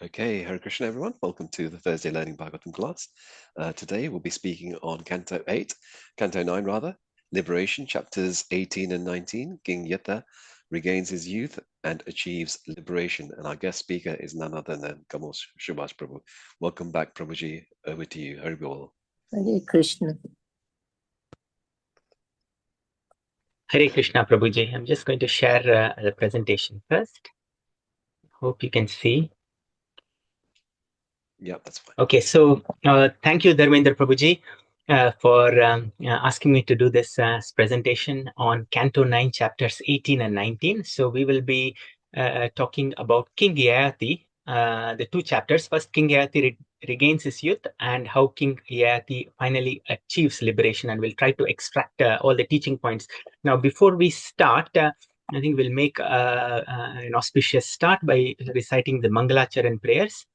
Okay, Hare Krishna everyone. Welcome to the Thursday Learning Bhagavatam class. Today we'll be speaking on Canto 9 rather, Liberation, chapters 18 and 19. King Yata regains his youth and achieves liberation. And our guest speaker is none other than Kamal Subhas Prabhu. Welcome back, Prabhuji. Over to you. Hare Bol. Hare Krishna. Hare Krishna, Prabhuji. I'm just going to share the presentation first. Hope you can see. Yeah, that's fine. Okay, so thank you, Dharmendra Prabhuji, for asking me to do this presentation on Canto 9, chapters 18 and 19. So we will be talking about King Yayāti, the two chapters. First, King Yayāti regains his youth and how King Yayāti finally achieves liberation, and we'll try to extract all the teaching points. Now, before we start, I think we'll make an auspicious start by reciting the Mangalacharan prayers.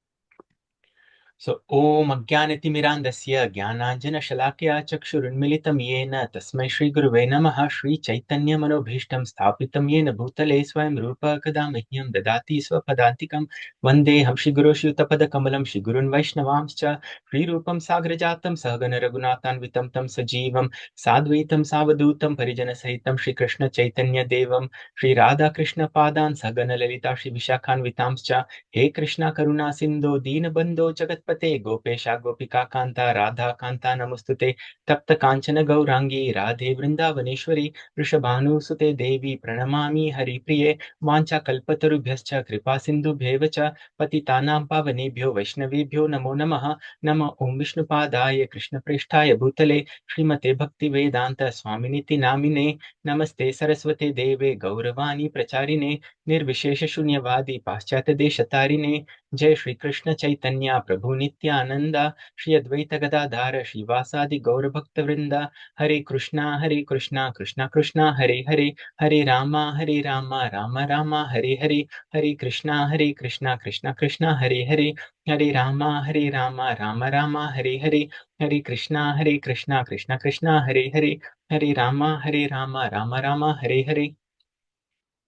So, Om Ajnanatimirandasya Jnananjana Shalakya Chakshurunmilitam Yena Tasmai Shri Guruve Namaha Shri Chaitanya Manobhishtam Sthapitam Yena Bhutale Swayam Rupa Kadamahyam Dadati Swapadantikam Vandeham Shri Guru Shutapada Kamalam Shri Gurun Vaishnavamscha Shri Rupam Sagrajatam Sahagana Raghunathan Vitam Tam Sajivam Sadvaitam Savadutam Parijana Sahitam Shri Krishna Chaitanya Devam Shri Radha Krishna Padan Sahagana Lalita Shri Vishakhan Vitamscha He Krishna Karuna Sindho Deen Bandho Jagatpate Gopesha Gopika Kanta Radha Kanta Namustute Tapta Kanchana Gaurangi Radhe Vrindavaneshwari Rishabhanu Sute Devi Pranamami Hari Priye Vancha Kalpatarubhyascha Kripa Sindhu Bhevacha Patitanam Pavanebhyo Vaishnavebhyo Namo Namaha Nama Om Vishnupadaya Krishna Presthaya Bhutale Srimate Bhakti Vedanta Swaminiti Namine Namaste Saraswate Deve Gauravani Pracharine निर्विशेष शून्यवादी पाश्चात्य देश तारिणे जय श्री कृष्ण चैतन्य प्रभु नित्यानंद श्री अद्वैत गदाधार श्रीवासादि गौर भक्त वृंदा हरे Krishna Krishna Krishna Hare Hare Hare Rama Ram Ram Hare Hare Hare Krishna Krishna Krishna Hare Hare Hare Rama Ram Ram Hare Hare Hare Krishna Krishna Krishna Hare Hare Hare Rama Ram Ram Hare Hare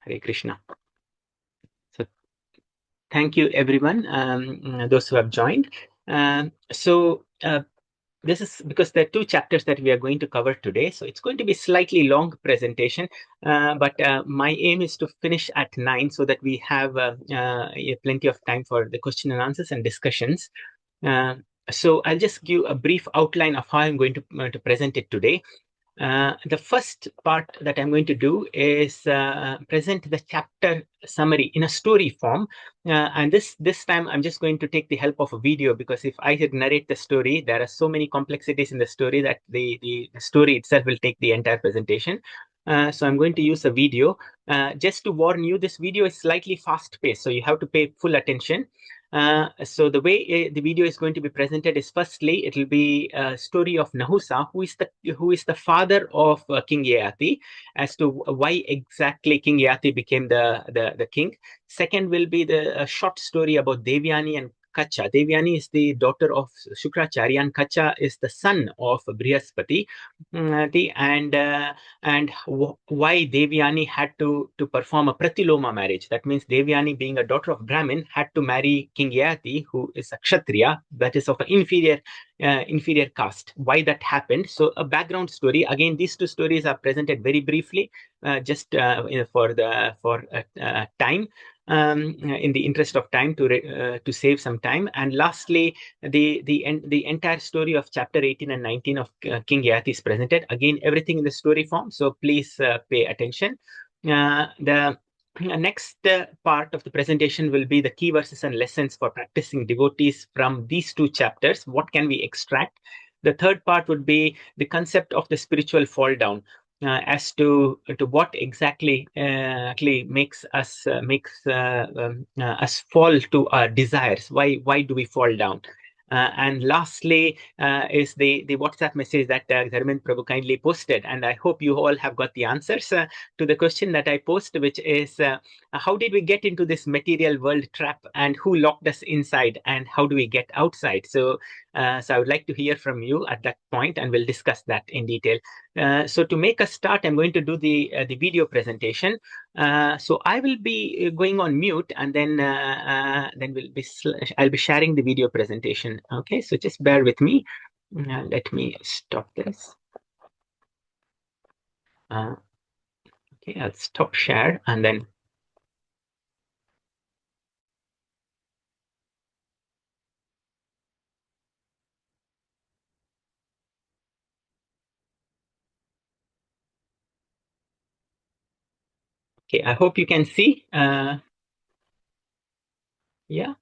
Hare Krishna. Thank you, everyone, those who have joined. This is because there are two chapters that we are going to cover today. So it's going to be slightly long presentation, but my aim is to finish at 9 so that we have plenty of time for the question and answers and discussions. So I'll just give a brief outline of how I'm going to present it today. The first part that I'm going to do is present the chapter summary in a story form. And this time I'm just going to take the help of a video, because if I narrate the story, there are so many complexities in the story that the story itself will take the entire presentation. So I'm going to use a video. Just to warn you, this video is slightly fast-paced, so you have to pay full attention. So the way the video is going to be presented is, firstly, it will be a story of Nahusa, who is the father of King Yayāti, as to why exactly King Yayāti became the king. Second will be the short story about Devyani and Kacha. Devyani is the daughter of Shukracharya, and Kacha is the son of Brihaspati. And why Devyani had to perform a Pratiloma marriage. That means Devyani, being a daughter of Brahmin, had to marry King Yayāti, who is a Kshatriya, that is of an inferior caste. Why that happened. So a background story. Again, these two stories are presented very briefly, just for time. In the interest of time, to save some time. And lastly, the entire story of chapter 18 and 19 of King Yayāti is presented. Again, everything in the story form, so please pay attention. The next part of the presentation will be the key verses and lessons for practicing devotees from these two chapters. What can we extract? The third part would be the concept of the spiritual fall down. As to what exactly makes us fall to our desires. Why do we fall down? And lastly is the WhatsApp message that Dharmendra Prabhu kindly posted, and I hope you all have got the answers to the question that I posted, which is how did we get into this material world trap, and who locked us inside, and how do we get outside? So I would like to hear from you at that point, and we'll discuss that in detail. So to make us start, I'm going to do the video presentation. So I will be going on mute, and then I'll be sharing the video presentation. Okay, so just bear with me. Let me stop this. Okay, I'll stop share, and then okay, I hope you can see. Yeah.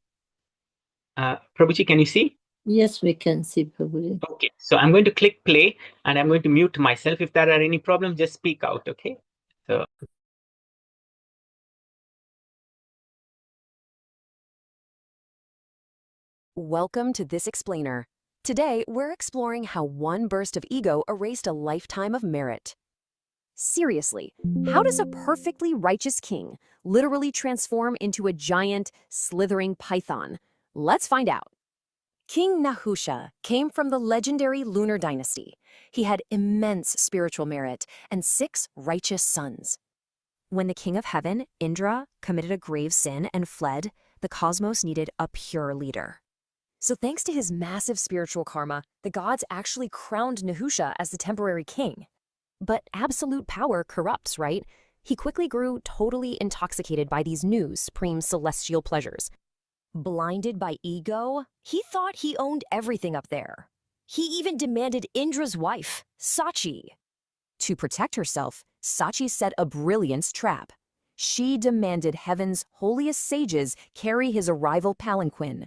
Prabhuji, can you see? Yes, we can see, Prabhuji. Okay, so I'm going to click play, and I'm going to mute myself. If there are any problems, just speak out, okay? So welcome to this explainer. Today, we're exploring how one burst of ego erased a lifetime of merit. Seriously, how does a perfectly righteous king literally transform into a giant, slithering python? Let's find out. King Nahusha came from the legendary Lunar dynasty. He had immense spiritual merit and 6 righteous sons. When the king of heaven, Indra, committed a grave sin and fled, the cosmos needed a pure leader. So thanks to his massive spiritual karma, the gods actually crowned Nahusha as the temporary king. But absolute power corrupts, right? He quickly grew totally intoxicated by these new supreme celestial pleasures. Blinded by ego, he thought he owned everything up there. He even demanded Indra's wife, Sachi. To protect herself, Sachi set a brilliance trap. She demanded heaven's holiest sages carry his arrival palanquin.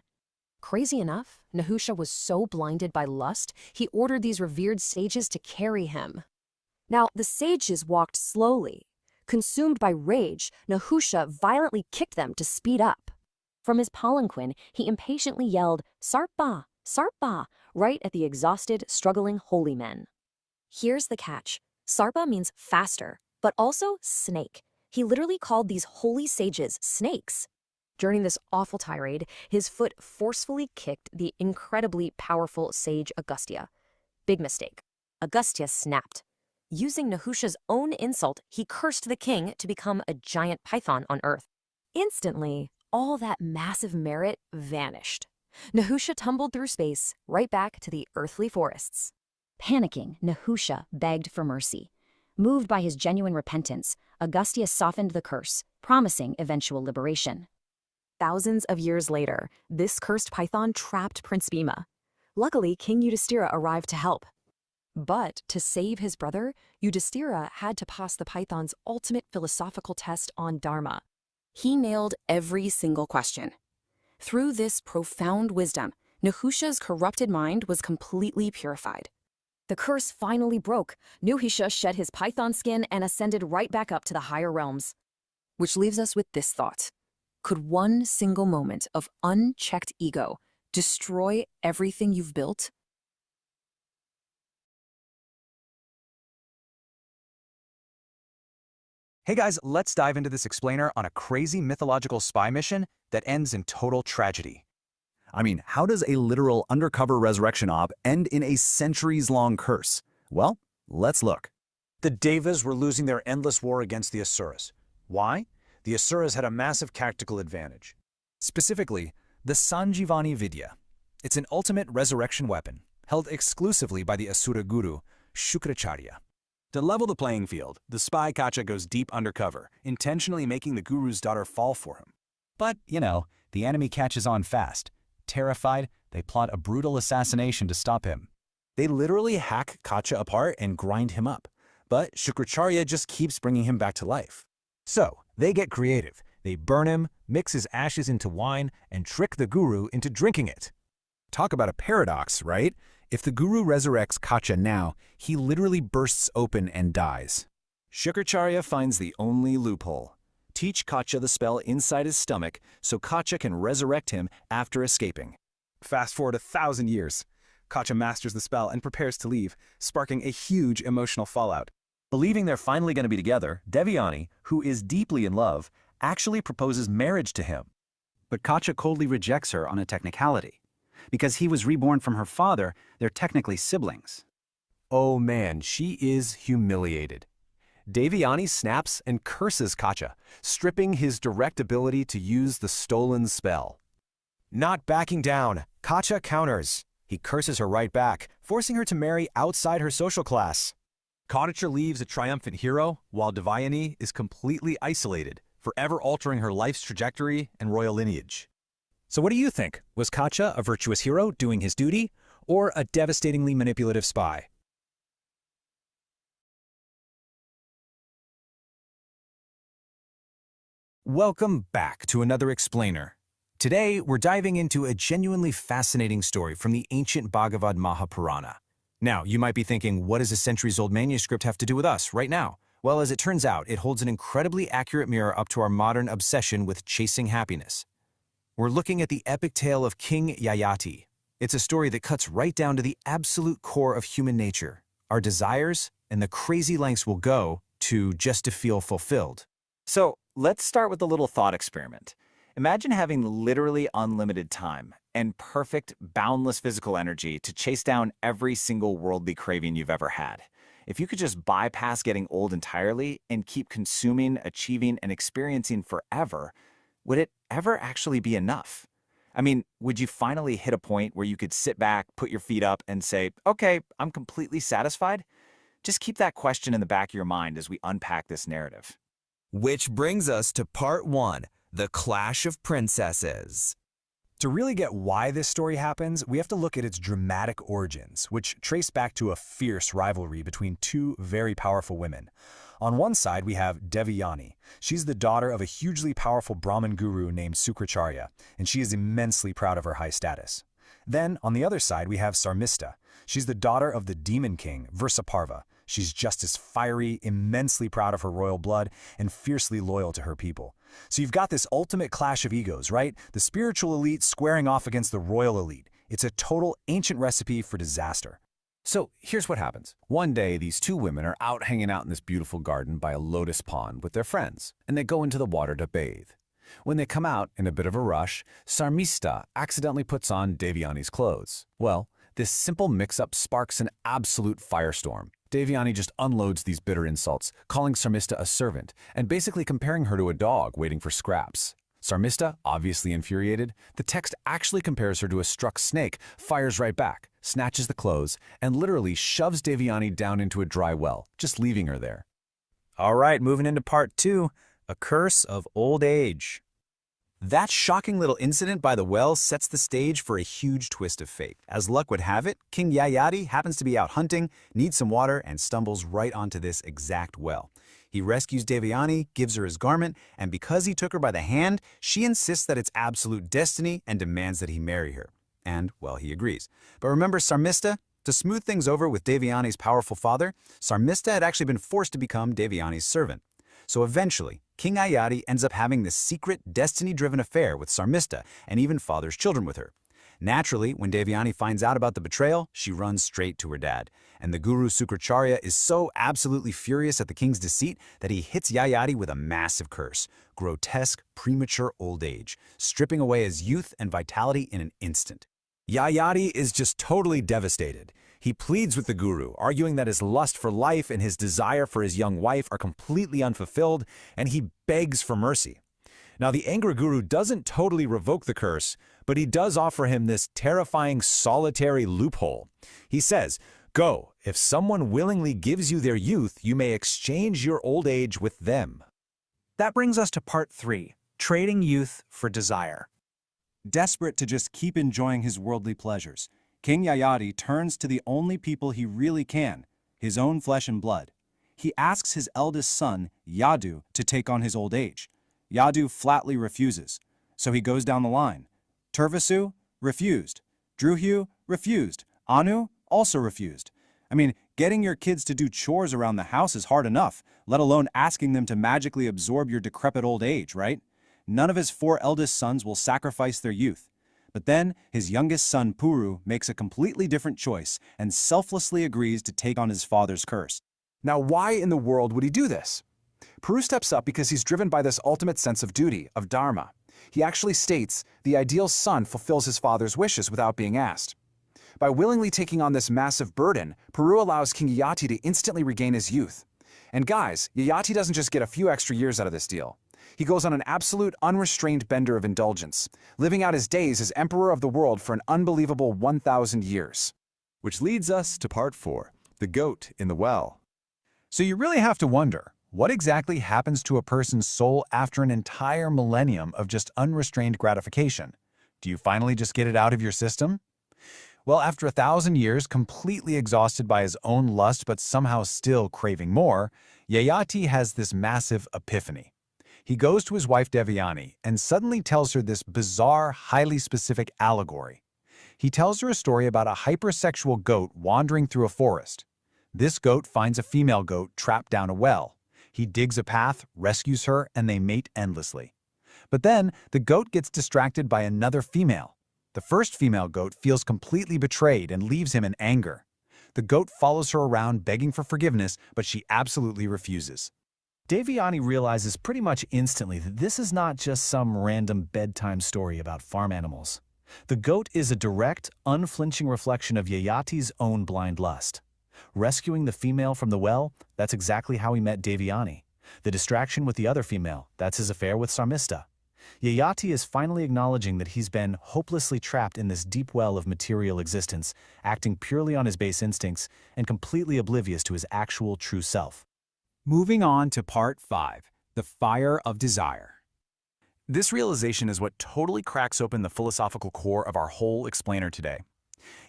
Crazy enough, Nahusha was so blinded by lust, he ordered these revered sages to carry him. Now, the sages walked slowly. Consumed by rage, Nahusha violently kicked them to speed up. From his palanquin, he impatiently yelled, "Sarpa! Sarpa!" right at the exhausted, struggling holy men. Here's the catch. Sarpa means faster, but also snake. He literally called these holy sages snakes. During this awful tirade, his foot forcefully kicked the incredibly powerful sage Agastya. Big mistake. Agastya snapped. Using Nahusha's own insult, he cursed the king to become a giant python on earth. Instantly, all that massive merit vanished. Nahusha tumbled through space, right back to the earthly forests. Panicking, Nahusha begged for mercy. Moved by his genuine repentance, Agastya softened the curse, promising eventual liberation. Thousands of years later, this cursed python trapped Prince Bhima. Luckily, King Yudhishthira arrived to help. But to save his brother, Yudhishthira had to pass the python's ultimate philosophical test on Dharma. He nailed every single question. Through this profound wisdom, Nahusha's corrupted mind was completely purified. The curse finally broke. Nahusha shed his python skin and ascended right back up to the higher realms. Which leaves us with this thought. Could one single moment of unchecked ego destroy everything you've built? Hey guys, let's dive into this explainer on a crazy mythological spy mission that ends in total tragedy. I mean, how does a literal undercover resurrection op end in a centuries-long curse? Well, let's look. The Devas were losing their endless war against the Asuras. Why? The Asuras had a massive tactical advantage. Specifically, the Sanjivani Vidya. It's an ultimate resurrection weapon, held exclusively by the Asura guru, Shukracharya. To level the playing field, the spy Kacha goes deep undercover, intentionally making the guru's daughter fall for him. But, the enemy catches on fast. Terrified, they plot a brutal assassination to stop him. They literally hack Kacha apart and grind him up. But Shukracharya just keeps bringing him back to life. So, they get creative. They burn him, mix his ashes into wine, and trick the guru into drinking it. Talk about a paradox, right? If the guru resurrects Kacha now, he literally bursts open and dies. Shukracharya finds the only loophole. Teach Kacha the spell inside his stomach so Kacha can resurrect him after escaping. Fast forward 1,000 years. Kacha masters the spell and prepares to leave, sparking a huge emotional fallout. Believing they're finally going to be together, Devyani, who is deeply in love, actually proposes marriage to him. But Kacha coldly rejects her on a technicality. Because he was reborn from her father, they're technically siblings. Oh man, she is humiliated. Devyani snaps and curses Kacha, stripping his direct ability to use the stolen spell. Not backing down, Kacha counters. He curses her right back, forcing her to marry outside her social class. Kacha leaves a triumphant hero, while Devyani is completely isolated, forever altering her life's trajectory and royal lineage. So what do you think? Was Kacha a virtuous hero doing his duty, or a devastatingly manipulative spy? Welcome back to another explainer. Today, we're diving into a genuinely fascinating story from the ancient Bhagavad Mahapurana. Now, you might be thinking, what does a centuries-old manuscript have to do with us right now? Well, as it turns out, it holds an incredibly accurate mirror up to our modern obsession with chasing happiness. We're looking at the epic tale of King Yayāti. It's a story that cuts right down to the absolute core of human nature, our desires, and the crazy lengths we'll go just to feel fulfilled. So, let's start with a little thought experiment. Imagine having literally unlimited time and perfect, boundless physical energy to chase down every single worldly craving you've ever had. If you could just bypass getting old entirely and keep consuming, achieving, and experiencing forever, would it ever actually be enough? I mean, would you finally hit a point where you could sit back, put your feet up, and say, okay, I'm completely satisfied? Just keep that question in the back of your mind as we unpack this narrative. Which brings us to part 1, the Clash of Princesses. To really get why this story happens, we have to look at its dramatic origins, which trace back to a fierce rivalry between two very powerful women. On one side, we have Devyani. She's the daughter of a hugely powerful Brahmin guru named Śrīmad-Bhāgavatam, and she is immensely proud of her high status. Then, on the other side, we have Sarmista. She's the daughter of the demon king, Vrsaparva. She's just as fiery, immensely proud of her royal blood, and fiercely loyal to her people. So you've got this ultimate clash of egos, right? The spiritual elite squaring off against the royal elite. It's a total ancient recipe for disaster. So here's what happens. One day, these two women are out hanging out in this beautiful garden by a lotus pond with their friends, and they go into the water to bathe. When they come out in a bit of a rush, Sarmista accidentally puts on Devyani's clothes. Well, this simple mix-up sparks an absolute firestorm. Devyani just unloads these bitter insults, calling Sarmista a servant, and basically comparing her to a dog waiting for scraps. Sarmista, obviously infuriated, the text actually compares her to a struck snake, fires right back, snatches the clothes, and literally shoves Devyani down into a dry well, just leaving her there. All right, moving into part 2, a curse of old age. That shocking little incident by the well sets the stage for a huge twist of fate. As luck would have it, King Yayāti happens to be out hunting, needs some water, and stumbles right onto this exact well. He rescues Devyani, gives her his garment, and because he took her by the hand, she insists that it's absolute destiny and demands that he marry her. And, well, he agrees. But remember Sarmista? To smooth things over with Devyani's powerful father, Sarmista had actually been forced to become Devyani's servant. So eventually, King Yayāti ends up having this secret, destiny-driven affair with Sarmista and even fathers children with her. Naturally, when Devyani finds out about the betrayal, she runs straight to her dad. And the guru Śrīmad-Bhāgavatam is so absolutely furious at the king's deceit that he hits Yayāti with a massive curse. Grotesque, premature old age, stripping away his youth and vitality in an instant. Yayāti is just totally devastated. He pleads with the guru, arguing that his lust for life and his desire for his young wife are completely unfulfilled, and he begs for mercy. Now, the angry guru doesn't totally revoke the curse, but he does offer him this terrifying solitary loophole. He says, "Go, if someone willingly gives you their youth, you may exchange your old age with them." That brings us to part 3, trading youth for desire. Desperate to just keep enjoying his worldly pleasures, King Yayāti turns to the only people he really can, his own flesh and blood. He asks his eldest son, Yadu, to take on his old age. Yadu flatly refuses. So he goes down the line. Turvasu refused. Druhu refused. Anu also refused. I mean, getting your kids to do chores around the house is hard enough, let alone asking them to magically absorb your decrepit old age, right? None of his 4 eldest sons will sacrifice their youth. But then, his youngest son, Puru, makes a completely different choice and selflessly agrees to take on his father's curse. Now, why in the world would he do this? Puru steps up because he's driven by this ultimate sense of duty, of dharma. He actually states the ideal son fulfills his father's wishes without being asked. By willingly taking on this massive burden, Puru allows King Yayāti to instantly regain his youth. And guys, Yayāti doesn't just get a few extra years out of this deal. He goes on an absolute unrestrained bender of indulgence, living out his days as emperor of the world for an unbelievable 1,000 years. Which leads us to part 4, the goat in the well. So you really have to wonder, what exactly happens to a person's soul after an entire millennium of just unrestrained gratification? Do you finally just get it out of your system? Well, after 1,000 years, completely exhausted by his own lust but somehow still craving more, Yayāti has this massive epiphany. He goes to his wife Devayani and suddenly tells her this bizarre, highly specific allegory. He tells her a story about a hypersexual goat wandering through a forest. This goat finds a female goat trapped down a well. He digs a path, rescues her, and they mate endlessly. But then, the goat gets distracted by another female. The first female goat feels completely betrayed and leaves him in anger. The goat follows her around begging for forgiveness, but she absolutely refuses. Devayani realizes pretty much instantly that this is not just some random bedtime story about farm animals. The goat is a direct, unflinching reflection of Yayāti's own blind lust. Rescuing the female from the well, that's exactly how he met Devayani. The distraction with the other female, that's his affair with Sarmista. Yayāti is finally acknowledging that he's been hopelessly trapped in this deep well of material existence, acting purely on his base instincts and completely oblivious to his actual true self. Moving on to part 5, the fire of desire. This realization is what totally cracks open the philosophical core of our whole explainer today.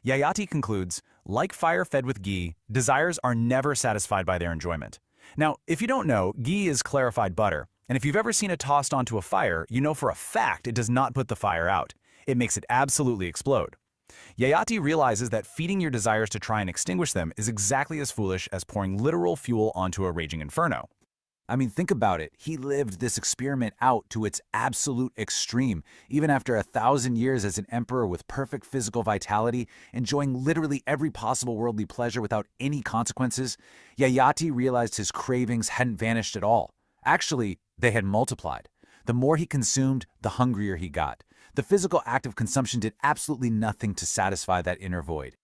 Yayāti concludes, like fire fed with ghee, desires are never satisfied by their enjoyment. Now, if you don't know, ghee is clarified butter, and if you've ever seen it tossed onto a fire, you know for a fact it does not put the fire out. It makes it absolutely explode. Yayāti realizes that feeding your desires to try and extinguish them is exactly as foolish as pouring literal fuel onto a raging inferno. I mean, think about it. He lived this experiment out to its absolute extreme, even after 1,000 years as an emperor with perfect physical vitality, enjoying literally every possible worldly pleasure without any consequences. Yayāti realized his cravings hadn't vanished at all. Actually, they had multiplied. The more he consumed, the hungrier he got. The physical act of consumption did absolutely nothing to satisfy that inner void.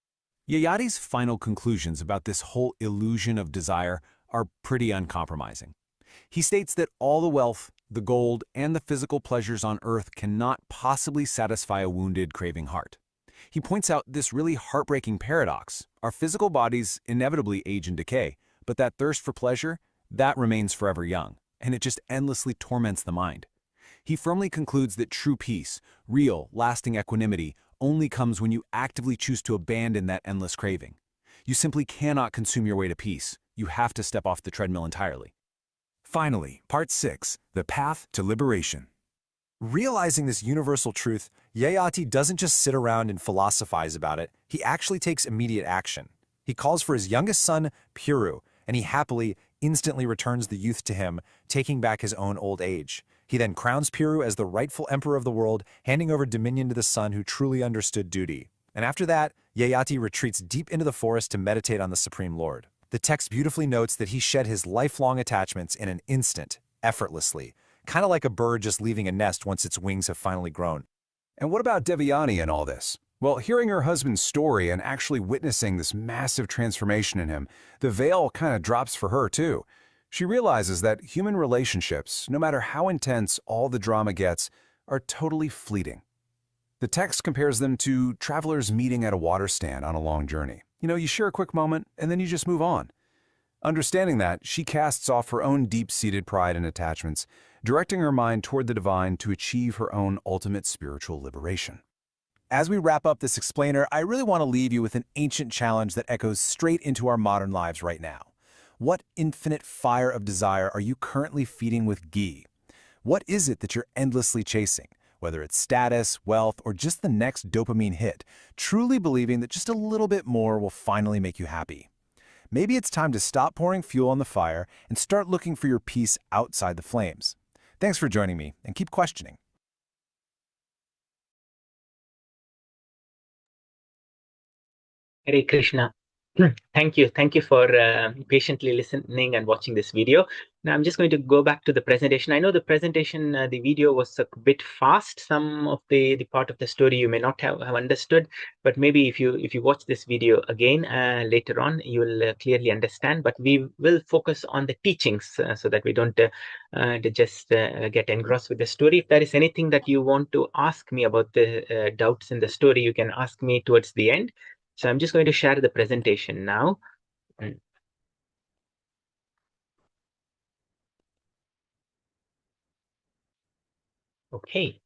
Yayāti's final conclusions about this whole illusion of desire are pretty uncompromising. He states that all the wealth, the gold, and the physical pleasures on earth cannot possibly satisfy a wounded, craving heart. He points out this really heartbreaking paradox. Our physical bodies inevitably age and decay, but that thirst for pleasure, that remains forever young, and it just endlessly torments the mind. He firmly concludes that true peace, real, lasting equanimity, only comes when you actively choose to abandon that endless craving. You simply cannot consume your way to peace. You have to step off the treadmill entirely. Finally, part 6, the path to liberation. Realizing this universal truth, Yayāti doesn't just sit around and philosophize about it, he actually takes immediate action. He calls for his youngest son, Puru, and he happily, instantly returns the youth to him, taking back his own old age. He then crowns Puru as the rightful emperor of the world, handing over dominion to the son who truly understood duty. And after that, Yayāti retreats deep into the forest to meditate on the Supreme Lord. The text beautifully notes that he shed his lifelong attachments in an instant, effortlessly, kind of like a bird just leaving a nest once its wings have finally grown. And what about Devayani in all this? Well, hearing her husband's story and actually witnessing this massive transformation in him, the veil kind of drops for her too. She realizes that human relationships, no matter how intense all the drama gets, are totally fleeting. The text compares them to travelers meeting at a water stand on a long journey. You know, you share a quick moment, and then you just move on. Understanding that, she casts off her own deep-seated pride and attachments, directing her mind toward the divine to achieve her own ultimate spiritual liberation. As we wrap up this explainer, I really want to leave you with an ancient challenge that echoes straight into our modern lives right now. What infinite fire of desire are you currently feeding with ghee? What is it that you're endlessly chasing? Whether it's status, wealth, or just the next dopamine hit, truly believing that just a little bit more will finally make you happy. Maybe it's time to stop pouring fuel on the fire and start looking for your peace outside the flames. Thanks for joining me, and keep questioning. Hare Krishna. Thank you. Thank you for patiently listening and watching this video. Now I'm just going to go back to the presentation. I know the presentation, the video was a bit fast. Some of the part of the story you may not have understood, but maybe if you watch this video again later on, you will clearly understand. But we will focus on the teachings so that we don't just get engrossed with the story. If there is anything that you want to ask me about the doubts in the story, you can ask me towards the end. So I'm just going to share the presentation now. Okay.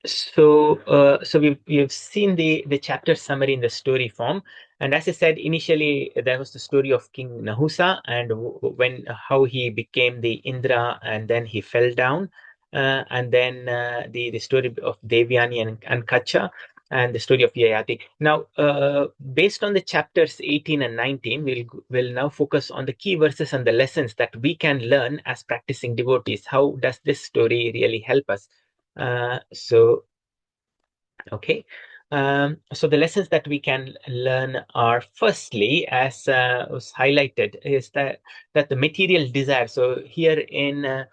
So we've seen the chapter summary in the story form, and as I said initially, there was the story of King Nahusa and when how he became the Indra and then he fell down, and then the story of Devyani and Kacha, and the story of Yayāti. Now, based on the chapters 18 and 19, we'll now focus on the key verses and the lessons that we can learn as practicing devotees. How does this story really help us? Okay. So the lessons that we can learn are, firstly, as was highlighted, is that the material desire. So here in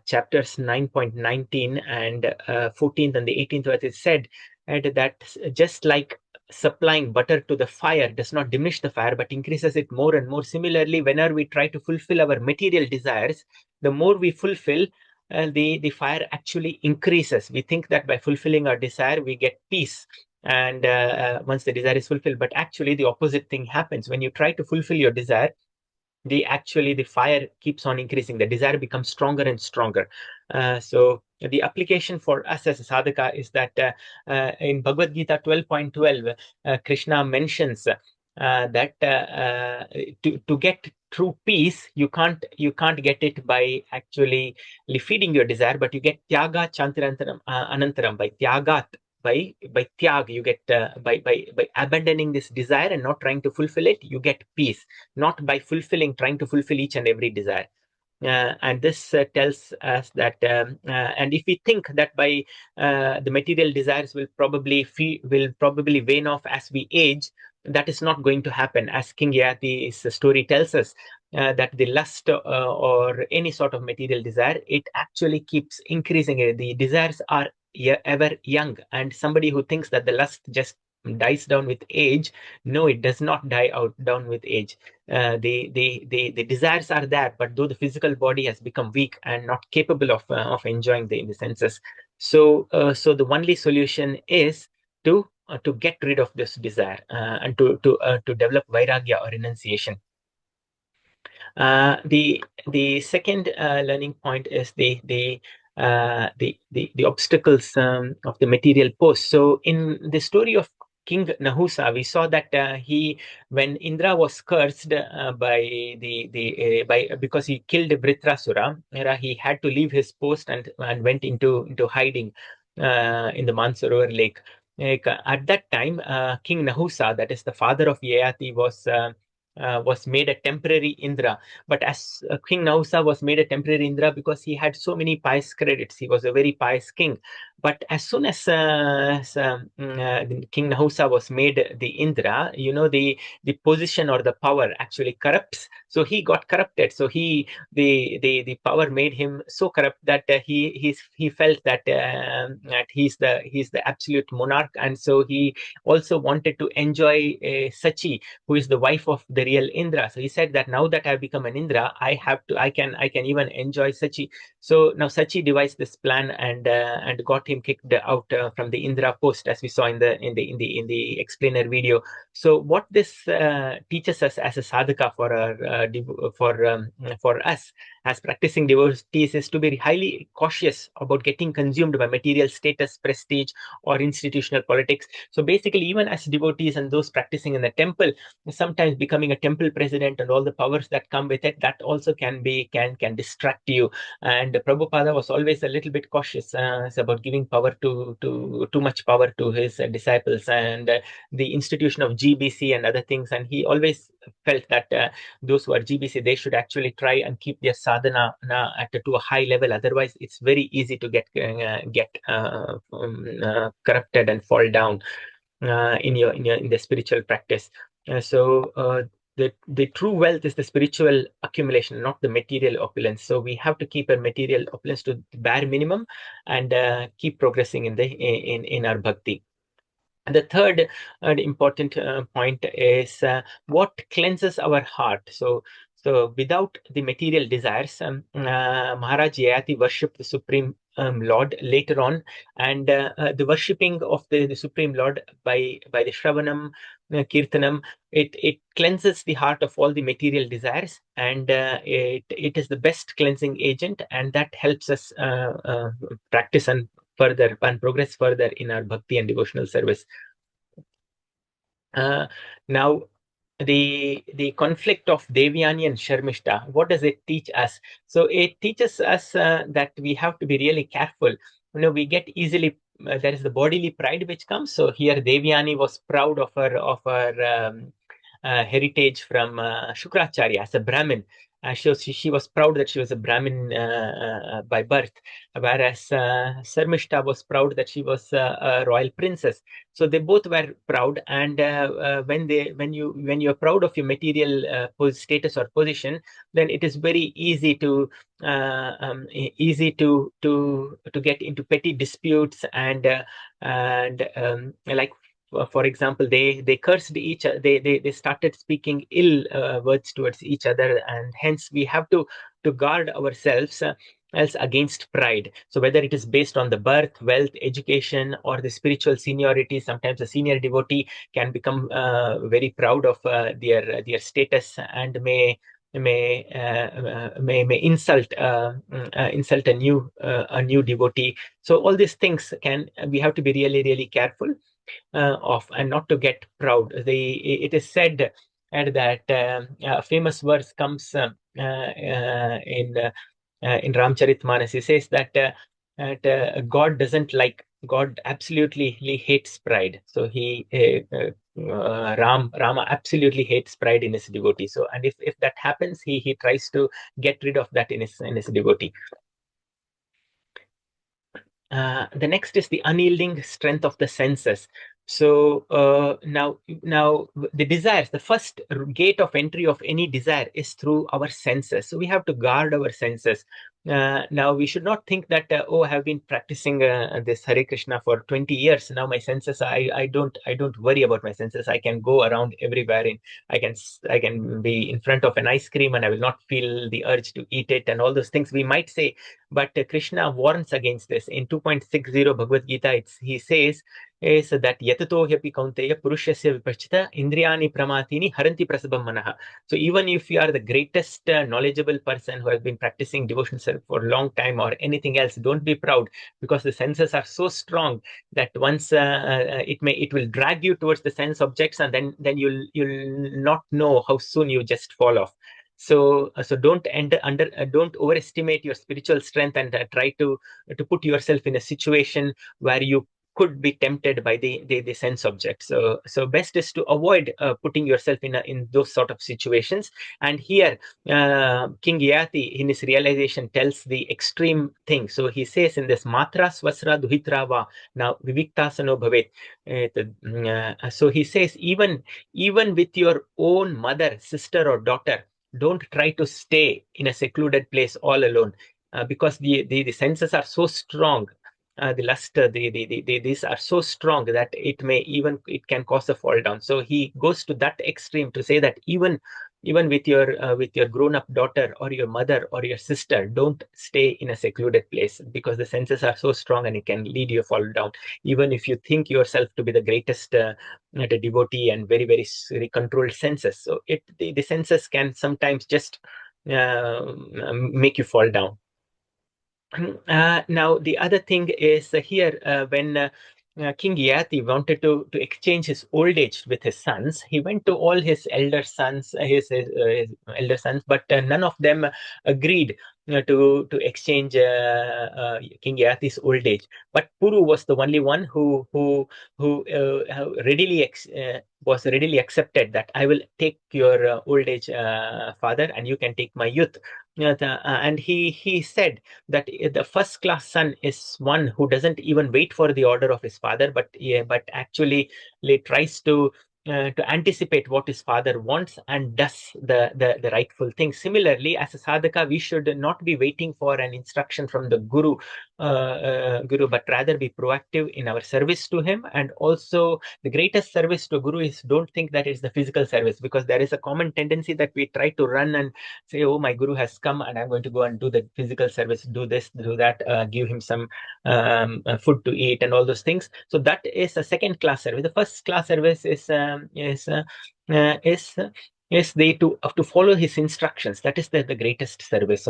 chapters 9.19 and 14th and the 18th verse, it said that just like supplying butter to the fire does not diminish the fire but increases it more and more. Similarly, whenever we try to fulfill our material desires, the more we fulfill, the fire actually increases. We think that by fulfilling our desire, we get peace. And once the desire is fulfilled, but actually the opposite thing happens. When you try to fulfill your desire, the fire keeps on increasing. The desire becomes stronger and stronger. So the application for us as a sadhaka is that in Bhagavad Gita 12.12, Krishna mentions that to get true peace, you can't get it by actually feeding your desire, but you get tyaga chantirantaram anantaram. By tyagat, by tyag, you get by abandoning this desire and not trying to fulfill it, you get peace. Not by trying to fulfill each and every desire. And this tells us that, and if we think that by the material desires will probably wane off as we age, that is not going to happen. As King Yayāti's story tells us, that the lust or any sort of material desire, it actually keeps increasing. The desires are ever young, and somebody who thinks that the lust just dies down with age, no, it does not die down with age. The desires are there, but though the physical body has become weak and not capable of enjoying the senses, so the only solution is to get rid of this desire and to develop vairagya or renunciation. The second learning point is the obstacles of the material post. So in the story of King Nahusa, we saw that when Indra was cursed because he killed Vritrasura, he had to leave his post and went into hiding in the Mansarovar lake. At that time, King Nahusa, that is the father of Yayāti, was made a temporary Indra. But as King Nahusa was made a temporary Indra because he had so many pious credits. He was a very pious king. But as soon as King Nahusa was made the Indra, the position or the power actually corrupts. So he got corrupted. So the power made him so corrupt that he felt that he's the absolute monarch, and so he also wanted to enjoy Sachi, who is the wife of the real Indra. So he said that now that I've become an Indra, I can even enjoy Sachi. So now Sachi devised this plan and got him kicked out from the Indra post, as we saw in the explainer video. So what this teaches us as a sadhaka for us as practicing devotees is to be highly cautious about getting consumed by material status, prestige, or institutional politics. So basically, even as devotees and those practicing in the temple, sometimes becoming a temple president and all the powers that come with it, that also can distract you. And Prabhupada was always a little bit cautious about giving power too much power to his disciples, and the institution of GBC and other things. And he always felt that those who are GBC, they should actually try and keep their sadhana to a high level. Otherwise, it's very easy to get corrupted and fall down in the spiritual practice. The true wealth is the spiritual accumulation, not the material opulence. So we have to keep a material opulence to the bare minimum and keep progressing in our bhakti. And the third important point is what cleanses our heart. So without the material desires, Maharaj Yayāti worshipped the Supreme Lord later on, and the worshipping of the Supreme Lord by the Shravanam, Kirtanam, it cleanses the heart of all the material desires, and it is the best cleansing agent, and that helps us practice and further and progress further in our bhakti and devotional service. Now, the conflict of Devyani and Sharmishta, what does it teach us? So it teaches us that we have to be really careful. We get easily, there is the bodily pride which comes. So here Devyani was proud of her heritage from Shukracharya as a Brahmin. She was proud that she was a Brahmin by birth, whereas Sarmishta was proud that she was a royal princess. So they both were proud, and when you're proud of your material status or position, then it is very easy to get into petty disputes and like. For example, they cursed each other. They started speaking ill words towards each other, and hence we have to guard ourselves else against pride. So whether it is based on the birth, wealth, education, or the spiritual seniority, sometimes a senior devotee can become very proud of their status and may insult a new devotee. So all these things we have to be really careful of, and not to get proud. It is said that a famous verse comes in Ramcharitmanas. He says that God absolutely hates pride. So Rama absolutely hates pride in his devotee. So, and if that happens, he tries to get rid of that in his devotee. The next is the unyielding strength of the senses. So now the desires, the first gate of entry of any desire is through our senses. So we have to guard our senses. Now we should not think that I have been practicing this Hare Krishna for 20 years. Now my senses, I don't worry about my senses. I can go around everywhere. I can be in front of an ice cream and I will not feel the urge to eat it, and all those things we might say. But Krishna warns against this. In 2.60 Bhagavad Gita, he says is that yatato hyapi kaunteya purushasya vipachita indriyani pramatini haranti prasabam manaha. So even if you are the greatest knowledgeable person who has been practicing devotion service for a long time or anything else, don't be proud, because the senses are so strong that once it will drag you towards the sense objects, and then you'll not know how soon you just fall off. So don't don't overestimate your spiritual strength and try to put yourself in a situation where you could be tempted by the sense object. So best is to avoid putting yourself in those sort of situations. And here King Yayāti in his realization tells the extreme thing. So he says in this matra swasra duhitrava now viviktasano bhavet. So he says even with your own mother, sister, or daughter, don't try to stay in a secluded place all alone, because the senses are so strong. The lust, these are so strong that it can cause a fall down. So he goes to that extreme to say that even with your grown-up daughter or your mother or your sister, don't stay in a secluded place, because the senses are so strong and it can lead you to fall down. Even if you think yourself to be the greatest devotee and very controlled senses, so the senses can sometimes just make you fall down. Now the other thing is here when King Yayāti wanted to exchange his old age with his sons, he went to all his elder sons, but none of them agreed to exchange King Yayāti's old age. But Puru was the only one who readily was readily accepted that I will take your old age, father, and you can take my youth. And he said that the first class son is one who doesn't even wait for the order of his father, but actually tries to to anticipate what his father wants and does the rightful thing. Similarly, as a sadhaka, we should not be waiting for an instruction from the guru, but rather be proactive in our service to him. And also, the greatest service to guru is, don't think that it's the physical service, because there is a common tendency that we try to run and say, oh, my guru has come and I'm going to go and do the physical service, do this, do that, give him some food to eat and all those things. So that is a second class service. The first class service is they to follow his instructions. That is the greatest service.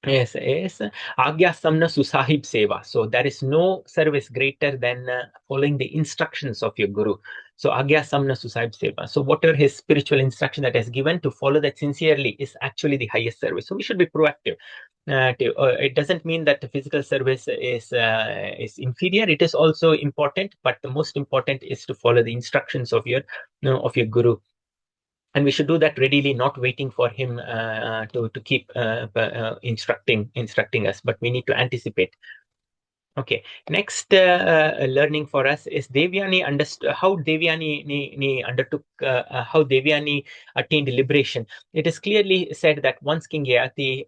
Yes, Agya Samna Susahib Seva. So there is no service greater than following the instructions of your guru. So Agya Samna Susahib Seva. So whatever his spiritual instruction that is given, to follow that sincerely is actually the highest service. So we should be proactive. It doesn't mean that the physical service is inferior. It is also important, but the most important is to follow the instructions of your guru. And we should do that readily, not waiting for him to keep instructing us, but we need to anticipate. Okay, next learning for us is Devyani understood how Devyani undertook, how Devyani attained liberation. It is clearly said that once King Yayāti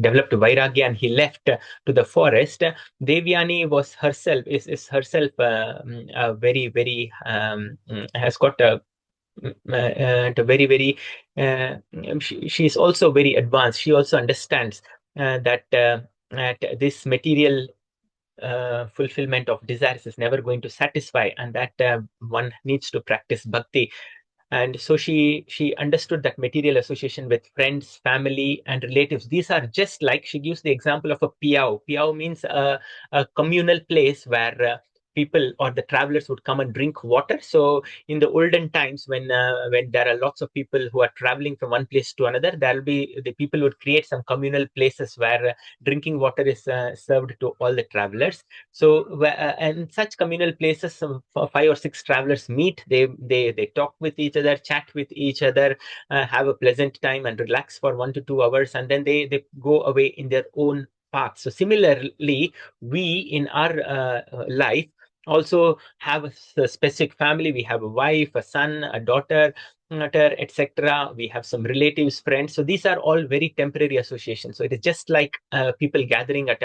developed Vairagya and he left to the forest, Devyani was herself, is herself very, very, has got a very, she is also very advanced. She also understands that this material fulfillment of desires is never going to satisfy, and that one needs to practice bhakti. And so she understood that material association with friends, family, and relatives, these are just like, she gives the example of a piyao. Piyao means a communal place where people or the travelers would come and drink water. So in the olden times, when there are lots of people who are traveling from one place to another, the people would create some communal places where drinking water is served to all the travelers. So and such communal places, 5 or 6 travelers meet, they talk with each other, chat with each other, have a pleasant time and relax for 1 to 2 hours, and then they go away in their own path. So similarly, we in our life also have a specific family. We have a wife, a son, a daughter, etc. We have some relatives, friends. So these are all very temporary associations. So it is just like people gathering at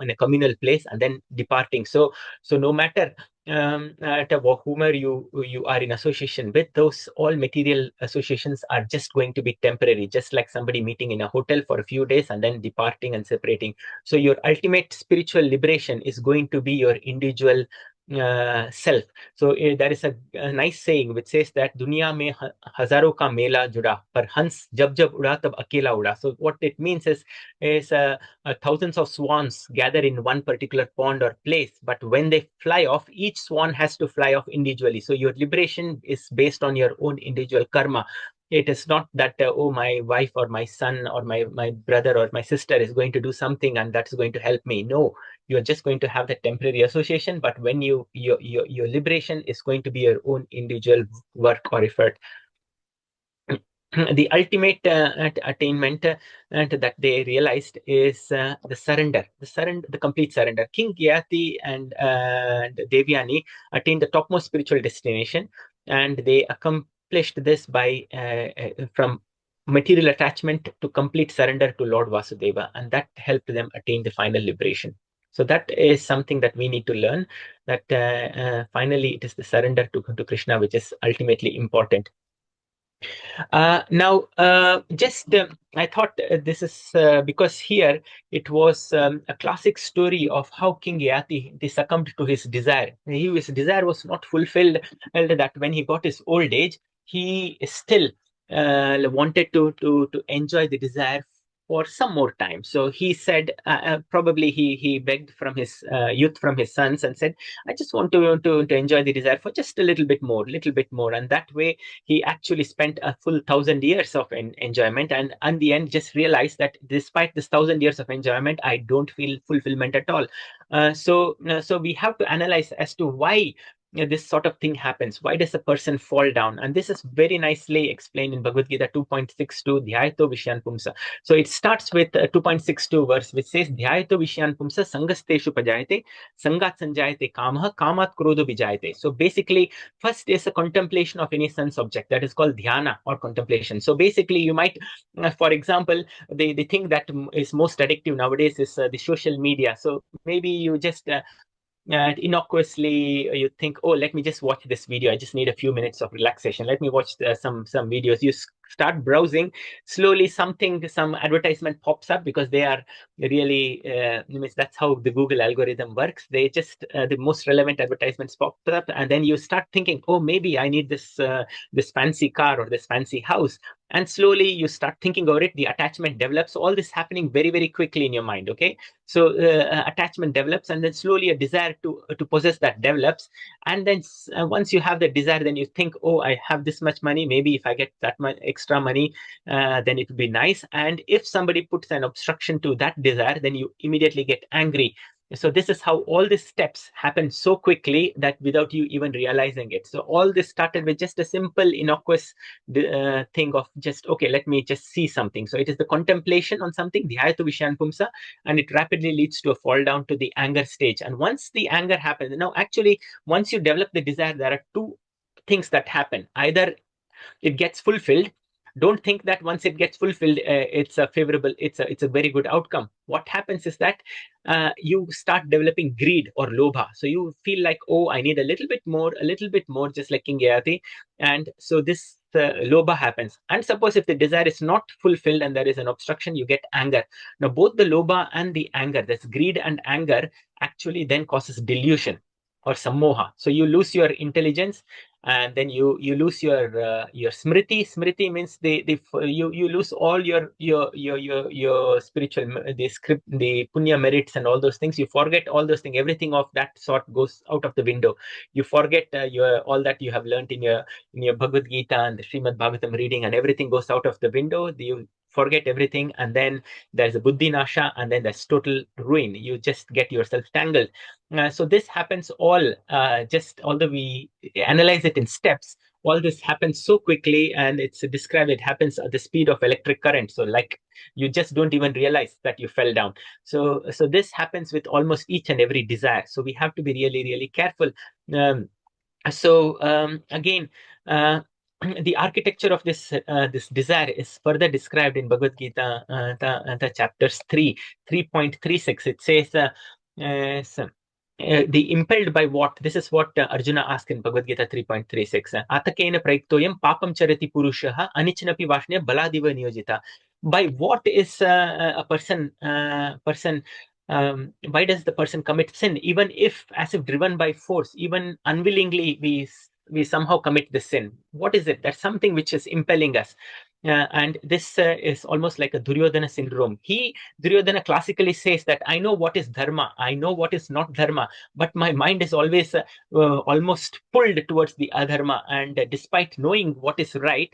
in a communal place and then departing. So no matter whomever you are in association with, those all material associations are just going to be temporary, just like somebody meeting in a hotel for a few days and then departing and separating. So your ultimate spiritual liberation is going to be your individual self. So there is a nice saying which says that dunya mein hazaron ka mela juda, par hans jab uda tab akela uda. So what it means is thousands of swans gather in one particular pond or place, but when they fly off, each swan has to fly off individually. So your liberation is based on your own individual karma. It is not that, oh, my wife or my son or my brother or my sister is going to do something and that's going to help me. No, you're just going to have that temporary association, but when your liberation is going to be your own individual work or effort. The ultimate attainment that they realized is the surrender, the complete surrender. King Yayāti and Devyani attained the topmost spiritual destination, and they accomplished this by from material attachment to complete surrender to Lord Vasudeva, and that helped them attain the final liberation. So that is something that we need to learn, that finally it is the surrender to Krishna which is ultimately important. Now, I thought this is because here it was a classic story of how King Yayāti succumbed to his desire. His desire was not fulfilled, that when he got his old age, he still wanted to enjoy the desire for some more time. So he said, probably he begged from his youth, from his sons, and said, I just want to enjoy the desire for just a little bit more. And that way he actually spent a full 1,000 years of enjoyment, and in the end just realized that despite this 1,000 years of enjoyment, I don't feel fulfillment at all. So we have to analyze as to why this sort of thing happens? Why does a person fall down? And this is very nicely explained in Bhagavad Gita 2.62, Dhyayato Vishyan Pumsa. So it starts with 2.62 verse, which says, Dhyayato Vishyan Pumsa Sangasteshu Pajayate, Sangat Sanjayate Kamaha, Kamat Krodho Bijayate. So basically, first is a contemplation of any sense object. That is called dhyana or contemplation. So basically, you might, for example, the thing that is most addictive nowadays is the social media. So maybe you just innocuously you think, oh, let me just watch this video. I just need a few minutes of relaxation. Let me watch some videos. You start browsing. Slowly, some advertisement pops up because they are really. That's how the Google algorithm works. They just the most relevant advertisements pop up, and then you start thinking, oh, maybe I need this fancy car or this fancy house. And slowly you start thinking about it. The attachment develops. All this happening very, very quickly in your mind. Okay, so attachment develops, and then slowly a desire to possess that develops. And then once you have the desire, then you think, oh, I have this much money. Maybe if I get that much extra money, then it would be nice. And if somebody puts an obstruction to that desire, then you immediately get angry. So this is how all these steps happen so quickly that without you even realizing it. So all this started with just a simple innocuous thing of just, okay, let me just see something. So it is the contemplation on something, Dhyayatu Vishyan Pumsa, and it rapidly leads to a fall down to the anger stage. And once the anger happens, now actually, once you develop the desire, there are two things that happen. Either it gets fulfilled. Don't think that once it gets fulfilled, it's a favorable, it's a very good outcome. What happens is that you start developing greed or lobha. So you feel like, oh, I need a little bit more, just like King Yayāti. And so this lobha happens. And suppose if the desire is not fulfilled and there is an obstruction, you get anger. Now, both the lobha and the anger, that's greed and anger, actually then causes delusion or sammoha. So you lose your intelligence, and then you lose your smriti. Smriti means you lose all your spiritual, the script, the punya merits and all those things. You forget all those things. Everything of that sort goes out of the window. You forget all that you have learned in your Bhagavad Gita and the Śrīmad-Bhāgavatam reading, and everything goes out of the window. You forget everything, and then there's a buddhi nasha, and then there's total ruin. You just get yourself tangled. So this happens all, although we analyze it in steps, all this happens so quickly, and it's described, it happens at the speed of electric current. So like you just don't even realize that you fell down. So this happens with almost each and every desire. So we have to be really, really careful. Again, the architecture of this desire is further described in Bhagavad Gita, the chapters 3.36. It says, the impelled by what? This is what Arjuna asked in Bhagavad Gita 3.36. Atakena praiktoyam papam charati purushaha anichanapi vashnya baladiva niyojita. By what is a person why does the person commit sin? Even if, as if driven by force, even unwillingly, we somehow commit the sin. What is it? That's something which is impelling us. And this is almost like a Duryodhana syndrome. Duryodhana classically says that I know what is dharma, I know what is not dharma, but my mind is always almost pulled towards the adharma. And despite knowing what is right,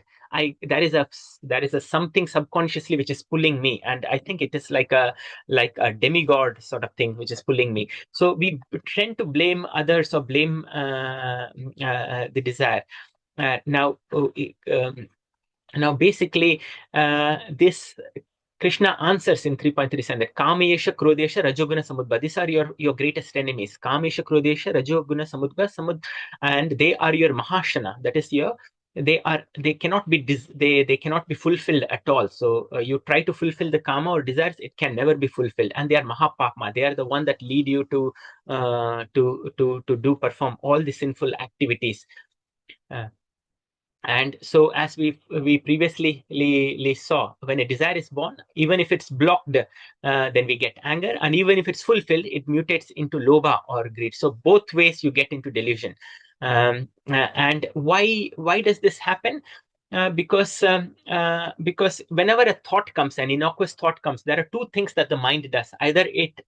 there is a something subconsciously which is pulling me, and I think it is like a demigod sort of thing which is pulling me. So we tend to blame others or blame the desire. Now, basically, this Krishna answers in 3.37 that Kamesha, Krodesha, Rajoguna, Samudbha. These are your greatest enemies. Kamesha, Krodesha, Rajoguna, Samudbha, and they are your Mahashana. That is they cannot be fulfilled at all. So you try to fulfill the kama or desires, it can never be fulfilled, and they are mahapapma. They are the one that lead you to perform all the sinful activities. And so, as we previously saw, when a desire is born, even if it's blocked, then we get anger, and even if it's fulfilled, it mutates into lobha or greed. So both ways you get into delusion. And why does this happen? Because whenever a thought comes, an innocuous thought comes, there are two things that the mind does. Either it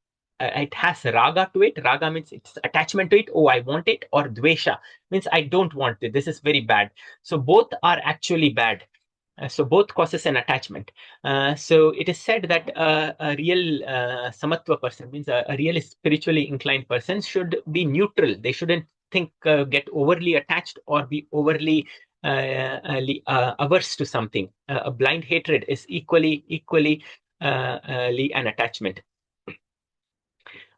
has raga to it. Raga means it's attachment to it. Oh, I want it. Or dvesha means I don't want it. This is very bad. So both are actually bad. So both causes an attachment. So it is said that a real samatva person, means a really spiritually inclined person, should be neutral. They shouldn't think, get overly attached or be overly averse to something. A blind hatred is equally an attachment.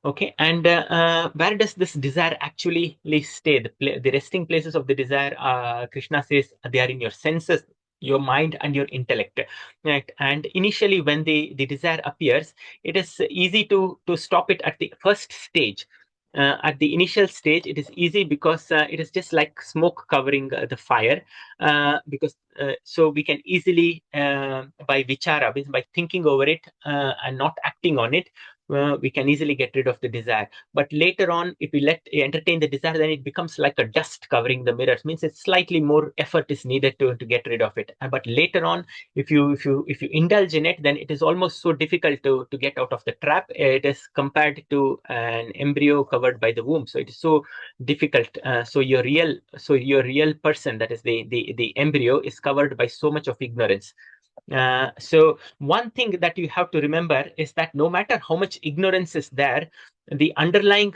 Okay, and where does this desire actually stay? The resting places of the desire, Krishna says, they are in your senses, your mind, and your intellect. Right? And initially, when the desire appears, it is easy to stop it at the first stage. At the initial stage, it is easy because it is just like smoke covering the fire. So we can easily, by vichara, by thinking over it and not acting on it, we can easily get rid of the desire. But later on, if we entertain the desire, then it becomes like a dust covering the mirrors. Means it's slightly more effort is needed to get rid of it. But later on, if you indulge in it, then it is almost so difficult to get out of the trap. It is compared to an embryo covered by the womb. So it is so difficult. So your real person, that is the embryo, is covered by so much of ignorance. So one thing that you have to remember is that no matter how much ignorance is there, the underlying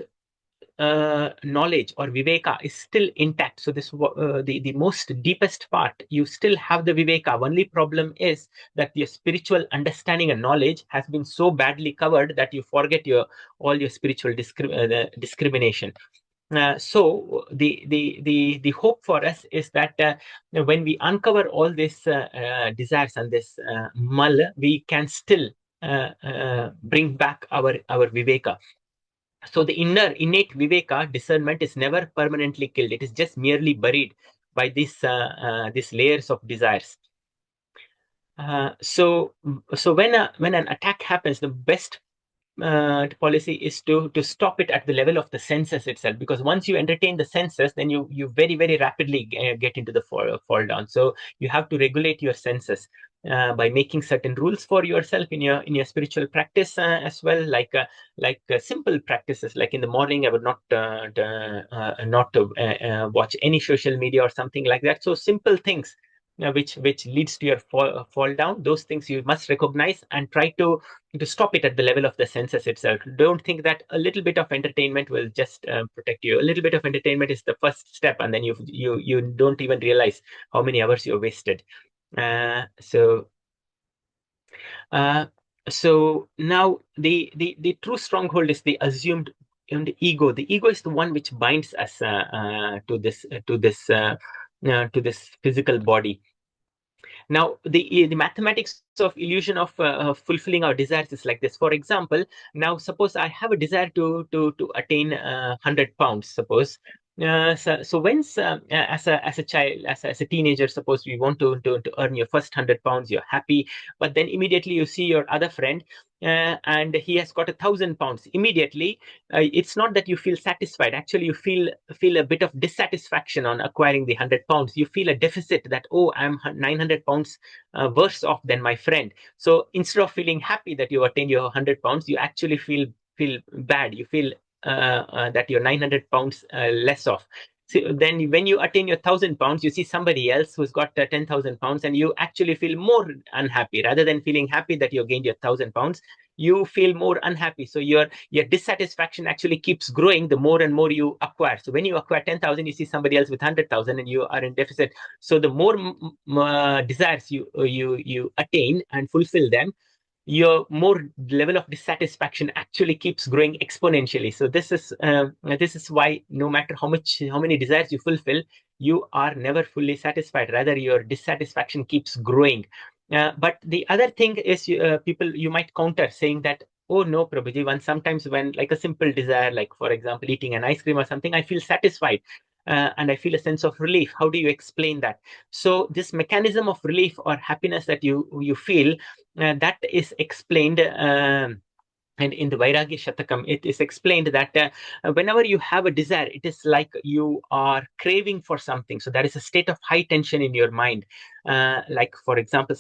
knowledge or viveka is still intact. So this the most deepest part, you still have the viveka. Only problem is that your spiritual understanding and knowledge has been so badly covered that you forget all your spiritual discrimination. So the hope for us is that when we uncover all these desires and this mal, we can still bring back our viveka. So the innate viveka, discernment, is never permanently killed. It is just merely buried by these layers of desires. So when an attack happens, the best policy is to stop it at the level of the senses itself, because once you entertain the senses, then you very, very rapidly get into the fall down. So you have to regulate your senses by making certain rules for yourself in your spiritual practice as well, like simple practices, like in the morning I would not watch any social media or something like that. So simple things which leads to your fall down, those things you must recognize and try to stop it at the level of the senses itself. Don't think that a little bit of entertainment will just protect you. A little bit of entertainment is the first step, and then you don't even realize how many hours you've wasted. So now the true stronghold is the assumed ego. The ego is the one which binds us to this physical body. Now, the mathematics of illusion of fulfilling our desires is like this. For example, now suppose I have a desire to attain 100 pounds. Suppose. So once as a child, as a teenager, suppose we want to earn your first 100 pounds, you're happy, but then immediately you see your other friend and he has got 1,000 pounds. Immediately, it's not that you feel satisfied. Actually, you feel a bit of dissatisfaction on acquiring the 100 pounds. You feel a deficit that, oh, I'm 900 pounds worse off than my friend. So instead of feeling happy that you attained your 100 pounds, you actually feel bad. You feel that you're 900 pounds less off. So then when you attain your 1,000 pounds, you see somebody else who's got 10,000 pounds, and you actually feel more unhappy. Rather than feeling happy that you gained your 1,000 pounds, you feel more unhappy. So your dissatisfaction actually keeps growing the more and more you acquire. So when you acquire 10,000, you see somebody else with 100,000 and you are in deficit. So the more desires you attain and fulfill them, your more level of dissatisfaction actually keeps growing exponentially. So this is why no matter how many desires you fulfill, you are never fully satisfied. Rather, your dissatisfaction keeps growing. But the other thing is, people, you might counter saying that, oh no, Prabhuji, sometimes when like a simple desire, like for example eating an ice cream or something, I feel satisfied. And I feel a sense of relief. How do you explain that? So this mechanism of relief or happiness that you feel, that is explained and in the Vairagya Shatakam, it is explained that whenever you have a desire, it is like you are craving for something. So there is a state of high tension in your mind. Like, for example,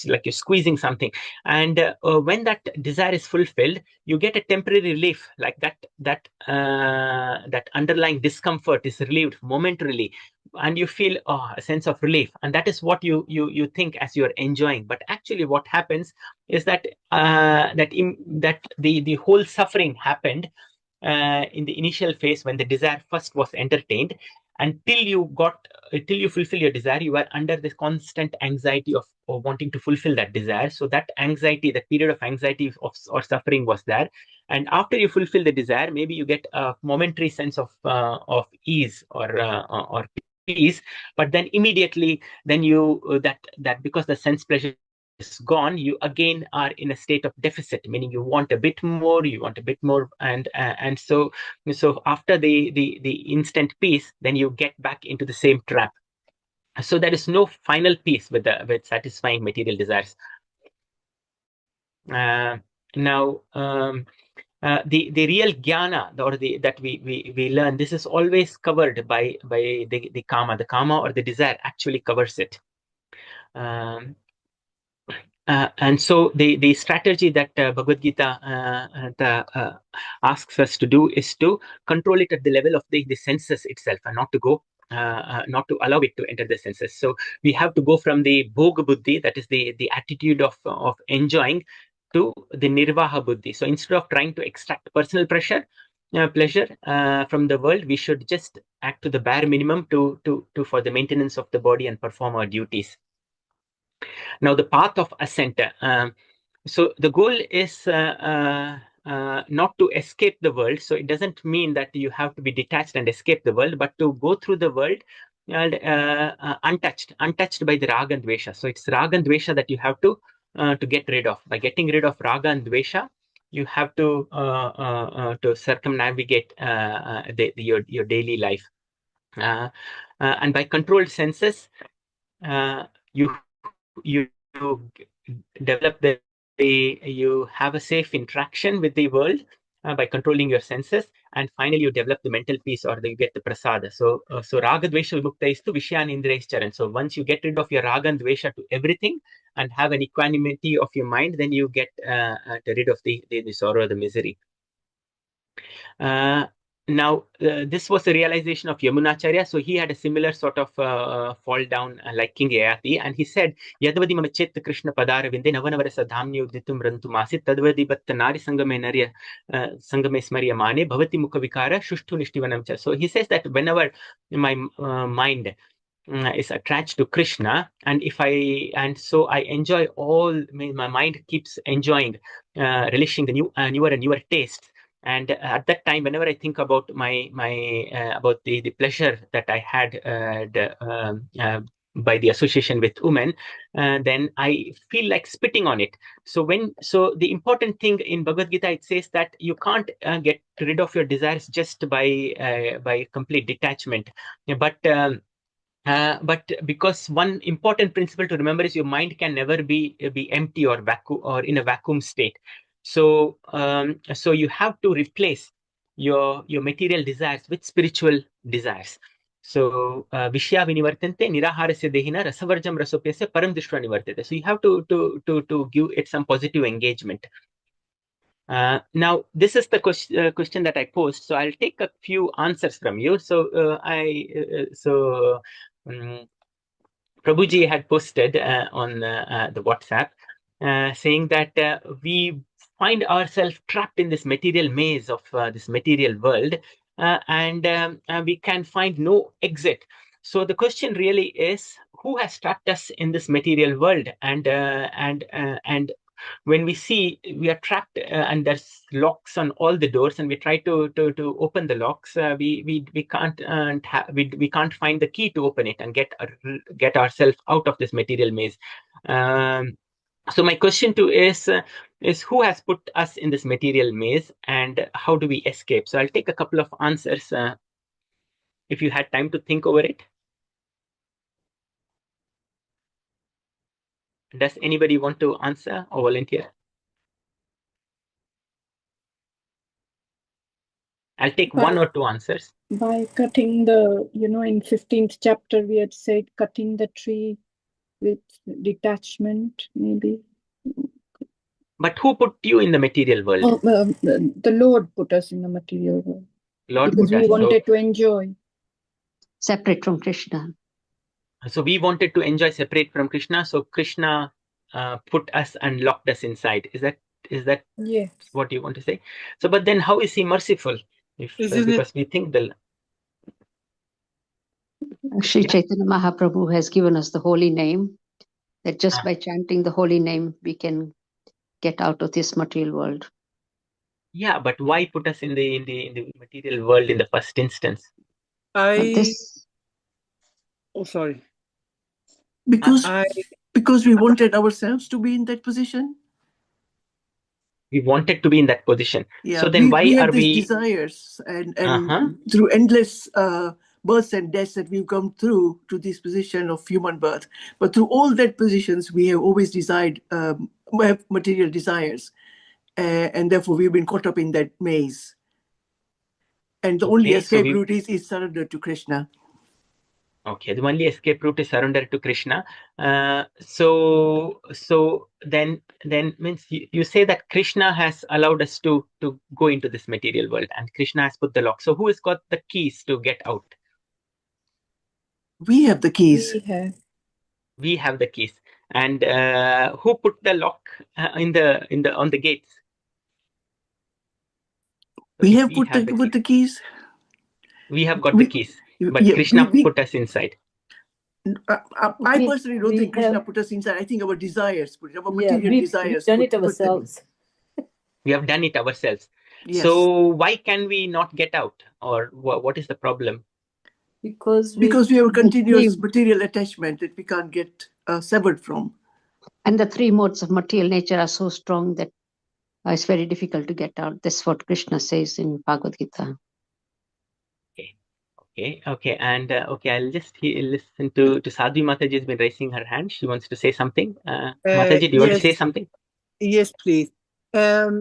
like you're squeezing something. And when that desire is fulfilled, you get a temporary relief, like that underlying discomfort is relieved momentarily. And you feel a sense of relief, and that is what you think as you're enjoying. But actually, what happens is that the whole suffering happened in the initial phase when the desire first was entertained, until you fulfill your desire, you are under this constant anxiety of wanting to fulfill that desire. So that anxiety, that period of anxiety or suffering was there. And after you fulfill the desire, maybe you get a momentary sense of ease or peace, but then immediately, then you that because the sense pleasure is gone, you again are in a state of deficit, meaning you want a bit more, and so after the instant peace, then you get back into the same trap. So there is no final peace with satisfying material desires. Now, the real jnana, that we learn, this is always covered by the kama. The kama or the desire actually covers it. And so the strategy that Bhagavad Gita asks us to do is to control it at the level of the senses itself, and not to allow it to enter the senses. So we have to go from the bhoga buddhi, that is the attitude of enjoying, to the nirvaha buddhi. So instead of trying to extract personal pleasure from the world, we should just act to the bare minimum for the maintenance of the body and perform our duties. Now, the path of ascent. So the goal is not to escape the world. So it doesn't mean that you have to be detached and escape the world, but to go through the world untouched by the raga and dvesha. So it's raga and dvesha that you have to get rid of. By getting rid of raga and dvesha, you have to circumnavigate your daily life. And by controlled senses, you develop you have a safe interaction with the world by controlling your senses, and finally you develop the mental peace, or you get the prasada. So raga dvesha vimukta is to vishyan indriya charan. So once you get rid of your raga and dvesha to everything and have an equanimity of your mind, then you get rid of the sorrow, the misery. Now, this was a realization of Yamunacharya. So he had a similar sort of fall down like King Yayāti. And he said, Yadvadi mama chet Krishna padara vinde navanavara sadhamni uditum rantumasit tadvadi batta nari sangame smarya mane bhavati mukha vikara shushtu nishtivanam. So he says that whenever my mind is attached to Krishna, and so I enjoy my mind keeps enjoying, relishing the newer and newer tastes. And at that time, whenever I think about about the pleasure that I had by the association with women, then I feel like spitting on it. So the important thing in Bhagavad Gita, it says that you can't get rid of your desires just by complete detachment, but because one important principle to remember is your mind can never be empty or vacuum or in a vacuum state. So you have to replace your material desires with spiritual desires. So vishya vinivartante niraharasya dehina rasavarjam rasopyasya param drishtva nivartate. So you have to give it some positive engagement. Now, this is the question that I posed. So I'll take a few answers from you. So Prabhuji had posted on the WhatsApp saying that we find ourselves trapped in this material maze of this material world, and we can find no exit. So the question really is, who has trapped us in this material world? And when we see we are trapped and there's locks on all the doors, and we try to open the locks, we can't find the key to open it and get ourselves out of this material maze. So my question is who has put us in this material maze, and how do we escape? So I'll take a couple of answers if you had time to think over it. Does anybody want to answer or volunteer? I'll take one or two answers. By cutting in 15th chapter, we had said cutting the tree with detachment, maybe. But who put you in the material world? The Lord put us in the material world. Lord because we wanted to enjoy. Separate from Krishna. So we wanted to enjoy separate from Krishna. So Krishna put us and locked us inside. Is that that Yes. what you want to say? So, but then how is he merciful? If because we think Sri Yeah. Chaitanya Mahaprabhu has given us the holy name, that just by chanting the holy name, we can get out of this material world. Yeah, but why put us in the material world in the first instance? Sorry. Because we wanted ourselves to be in that position. We wanted to be in that position. Yeah, so then we why had are these we desires, and through endless births and deaths that we've come through to this position of human birth. But through all that positions, we have always desired, we have material desires, and therefore we've been caught up in that maze. And the only escape route is surrender to Krishna. Okay, the only escape route is surrender to Krishna. So then means you say that Krishna has allowed us to go into this material world, and Krishna has put the lock. So who has got the keys to get out? We have the keys. We have the keys. And who put the lock on the gates? We have put the keys. We have got the keys, but Krishna put us inside. I personally don't think Krishna put us inside. I think our desires put it, our material desires. We've done it ourselves. We have done it ourselves. Yes. So why can we not get out? Or what is the problem? Because we have a continuous material attachment that we can't get severed from. And the three modes of material nature are so strong that it's very difficult to get out. That's what Krishna says in Bhagavad Gita. Okay, and I'll just listen to Sadhvi Mataji has been raising her hand. She wants to say something. Mataji, do you want to say something? Yes, please. I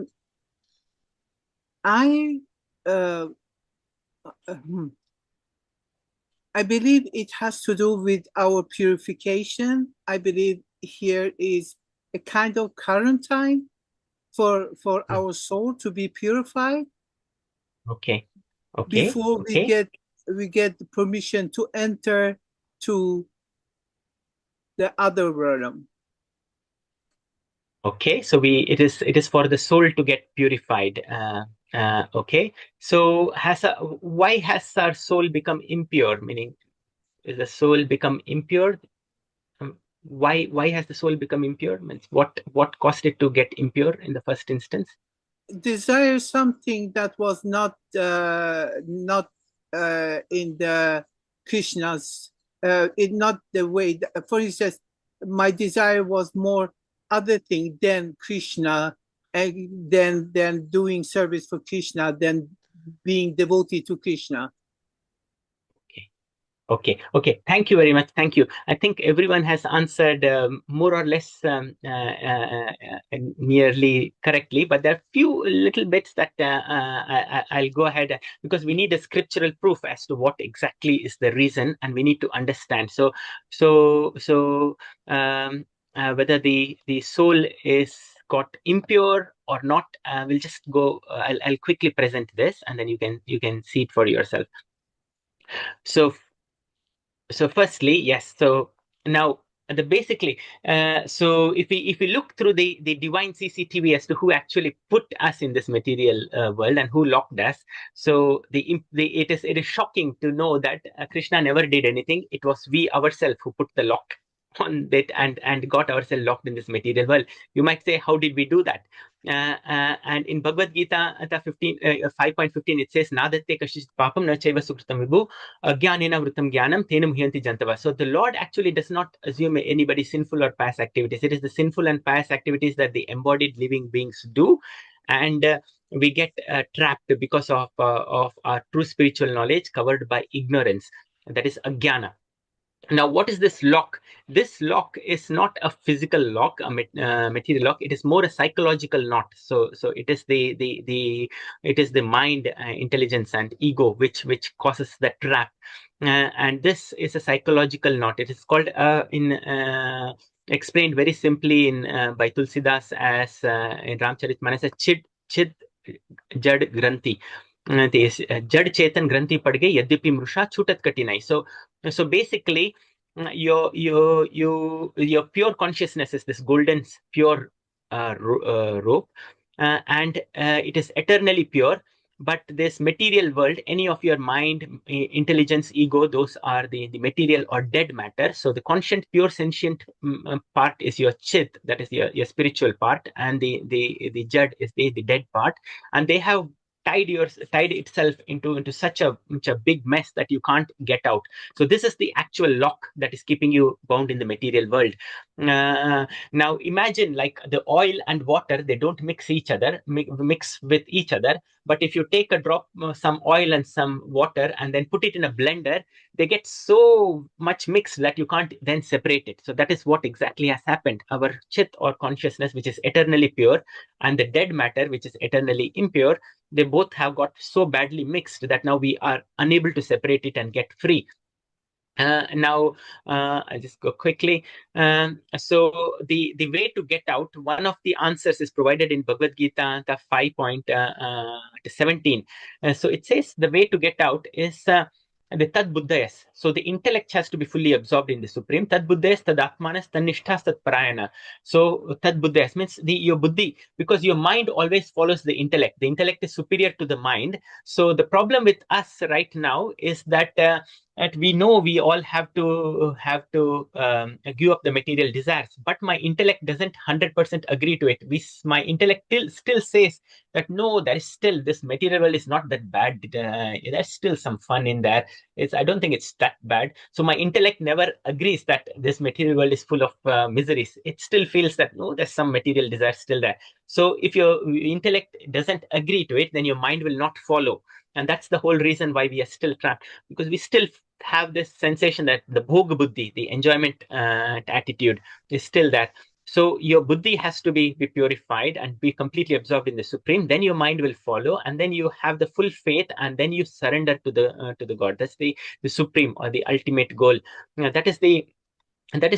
believe it has to do with our purification. I believe here is a kind of quarantine for our soul to be purified. Okay. Before we get the permission to enter to the other realm. Okay, so it is for the soul to get purified. Okay, so why has our soul become impure? Meaning, is the soul become impure? Why has the soul become impure? Means what caused it to get impure in the first instance? Desire something that was not in the Krishna's, not the way. For instance, my desire was more other thing than Krishna, and than doing service for Krishna, than being devotee to Krishna. Okay. Thank you very much. Thank you. I think everyone has answered more or less nearly correctly, but there are few little bits that I'll go ahead, because we need a scriptural proof as to what exactly is the reason, and we need to understand. So whether the soul is got impure or not, we'll just go. I'll quickly present this, and then you can see it for yourself. So firstly, yes. So now basically, so if we look through the divine CCTV as to who actually put us in this material world and who locked us, so it is shocking to know that Krishna never did anything. It was we ourselves who put the lock on that and got ourselves locked in this material world. You might say, how did we do that? And in Bhagavad Gita 5.15, it says, Nadatte kashit papam na chaiva sukritam vibhu ajnanena vritam jnanam tenam hyanti jantava. So the Lord actually does not assume anybody sinful or pious activities. It is the sinful and pious activities that the embodied living beings do, and we get trapped because of our true spiritual knowledge covered by ignorance. That is ajnana. Now, what is this lock? This lock is not a physical lock, a material lock. It is more a psychological knot. So it is the mind, intelligence, and ego which causes the trap. And this is a psychological knot. It is called explained very simply by Tulsidas as in Ramcharitmanas, chid jad granthi. Jad chetan granthi pad gayi yadyapi mrusha chutat katinai. So basically, your pure consciousness is this golden pure rope, and it is eternally pure. But this material world, any of your mind, intelligence, ego, those are the material or dead matter. So the conscient, pure, sentient part is your chit, that is your spiritual part, and the jad is the dead part, and they have tied itself into such a big mess that you can't get out. So this is the actual lock that is keeping you bound in the material world. Now imagine, like, the oil and water, they don't mix with each other. But if you take a drop, some oil and some water, and then put it in a blender, they get so much mixed that you can't then separate it. So that is what exactly has happened. Our chit or consciousness, which is eternally pure, and the dead matter, which is eternally impure, they both have got so badly mixed that now we are unable to separate it and get free. Now, I'll just go quickly. So the way to get out, one of the answers is provided in Bhagavad Gita 5.17. So it says the way to get out is the tad buddhayas. So the intellect has to be fully absorbed in the supreme. Tad buddhayas, tad atmanas, tad nishthas, tad parayana. So tad buddhayas means your buddhi, because your mind always follows the intellect. The intellect is superior to the mind. So the problem with us right now is that we know we all have to give up the material desires, but my intellect doesn't 100% agree to it. My intellect still says that no, there is still, this material world is not that bad. There's still some fun in there. I don't think it's that bad. So my intellect never agrees that this material world is full of miseries. It still feels that no, there's some material desire still there. So if your intellect doesn't agree to it, then your mind will not follow. And that's the whole reason why we are still trapped, because we still have this sensation that the bhoga buddhi, the enjoyment attitude, is still there. So your buddhi has to be purified and be completely absorbed in the supreme. Then your mind will follow, and then you have the full faith, and then you surrender to the God. That's the supreme or the ultimate goal. That is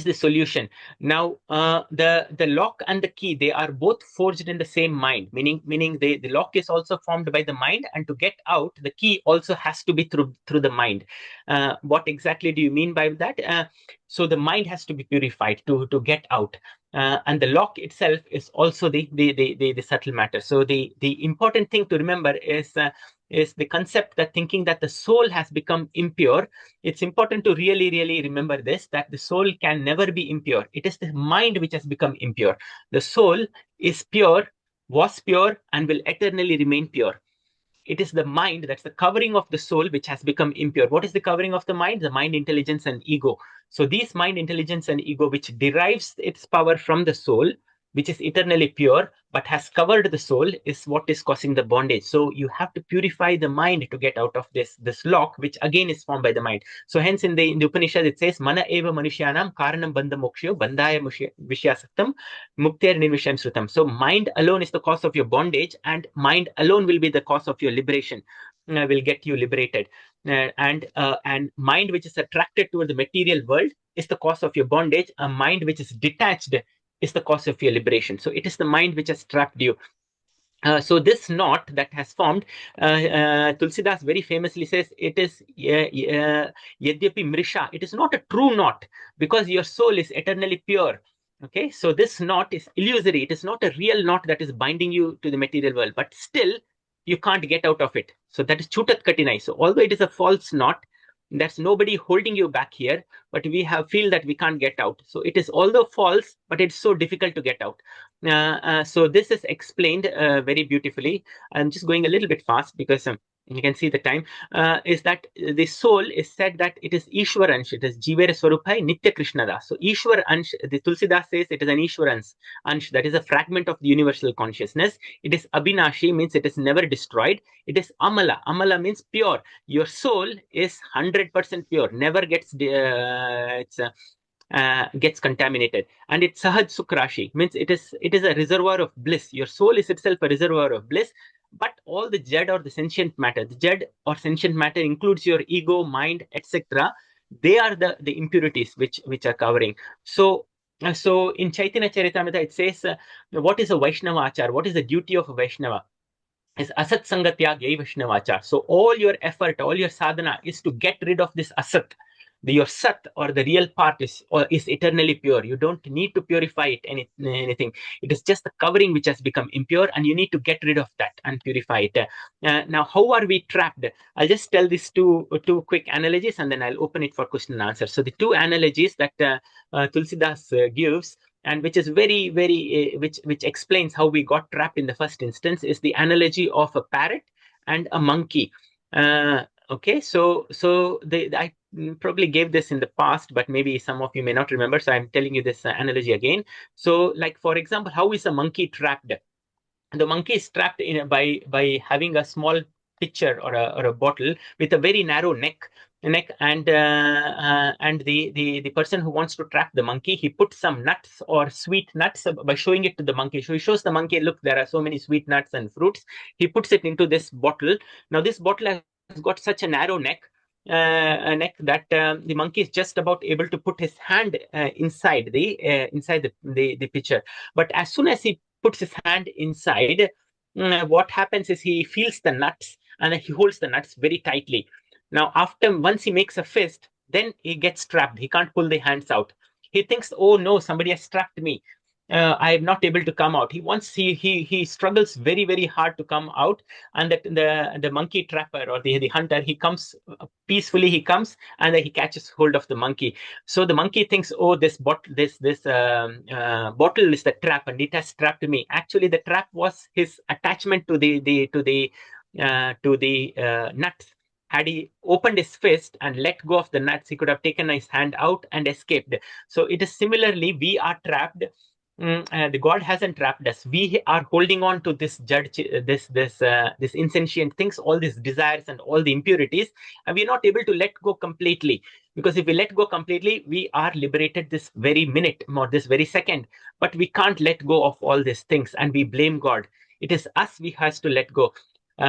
the solution. Now, the lock and the key, they are both forged in the same mind, meaning the lock is also formed by the mind, and to get out, the key also has to be through the mind. What exactly do you mean by that? So the mind has to be purified to get out. And the lock itself is also the subtle matter. So the important thing to remember is the concept that thinking that the soul has become impure. It's important to really, really remember this, that the soul can never be impure. It is the mind which has become impure. The soul is pure, was pure, and will eternally remain pure. It is the mind, that's the covering of the soul, which has become impure. What is the covering of the mind? The mind, intelligence, and ego. So these mind, intelligence, and ego, which derives its power from the soul, which is eternally pure, but has covered the soul, is what is causing the bondage. So you have to purify the mind to get out of this lock, which again is formed by the mind. So hence in the Upanishad it says, Mana eva manushyanam karanam bandha mokshayo bandhaya vishyasatam muktir nirvishayam srutam. So mind alone is the cause of your bondage, and mind alone will be the cause of your liberation, will get you liberated. And mind which is attracted toward the material world is the cause of your bondage. A mind which is detached is the cause of your liberation. So it is the mind which has trapped you. So this knot that has formed, Tulsidas very famously says, it is yadyapi mrisha. It is not a true knot, because your soul is eternally pure. Okay, so this knot is illusory. It is not a real knot that is binding you to the material world, but still you can't get out of it. So that is chutat katinai. So although it is a false knot, there's nobody holding you back here, but we feel that we can't get out. So it is, although false, but it's so difficult to get out. So this is explained very beautifully. I'm just going a little bit fast because you can see the time, is that the soul is said that it is Ishwar Ansh, it is Jivere Swarupai Nitya Krishnada. So Ishwar Ansh, the Tulsidas says it is an Ishwar Ansh, that is a fragment of the universal consciousness. It is Abhinashi, means it is never destroyed. It is Amala. Amala means pure. Your soul is 100% pure, never gets gets contaminated. And it's Sahaj Sukrashi, means it is a reservoir of bliss. Your soul is itself a reservoir of bliss. But all the jad or the sentient matter, the jad or sentient matter includes your ego, mind, etc. They are the impurities which are covering. So in Chaitanya Charitamrita it says, what is a Vaishnava Achar? What is the duty of a Vaishnava? Is asat sangatyag yai Vaishnava Achar. So all your effort, all your sadhana is to get rid of this asat. your sat, or the real part, is eternally pure. You don't need to purify it anything. It is just the covering which has become impure, and you need to get rid of that and purify it. Now, how are we trapped? I'll just tell these two quick analogies, and then I'll open it for question and answer. So the two analogies that Tulsidas gives, and which is very, very, which explains how we got trapped in the first instance, is the analogy of a parrot and a monkey. Okay, so I probably gave this in the past, but maybe some of you may not remember, so I'm telling you this analogy again. So, like, for example, how is a monkey trapped? The monkey is trapped in by having a small pitcher or a bottle with a very narrow neck, and the person who wants to trap the monkey, he puts some nuts or sweet nuts by showing it to the monkey. So he shows the monkey, look, there are so many sweet nuts and fruits. He puts it into this bottle. Now this bottle has got such a narrow neck, that the monkey is just about able to put his hand inside the pitcher. But as soon as he puts his hand inside, what happens is he feels the nuts, and he holds the nuts very tightly. Now, once he makes a fist, then he gets trapped. He can't pull the hands out. He thinks, oh no, somebody has trapped me. I am not able to come out. He struggles very, very hard to come out, and the monkey trapper or the hunter, he comes peacefully. He comes and then he catches hold of the monkey. So the monkey thinks, oh, this bottle is the trap, and it has trapped me. Actually, the trap was his attachment to the nuts. Had he opened his fist and let go of the nuts, he could have taken his hand out and escaped. So it is similarly, we are trapped. The God hasn't trapped us. We are holding on to this insentient things, all these desires and all the impurities, and we're not able to let go completely. Because if we let go completely, we are liberated this very minute or this very second. But we can't let go of all these things, and we blame God. It is us we has to let go. The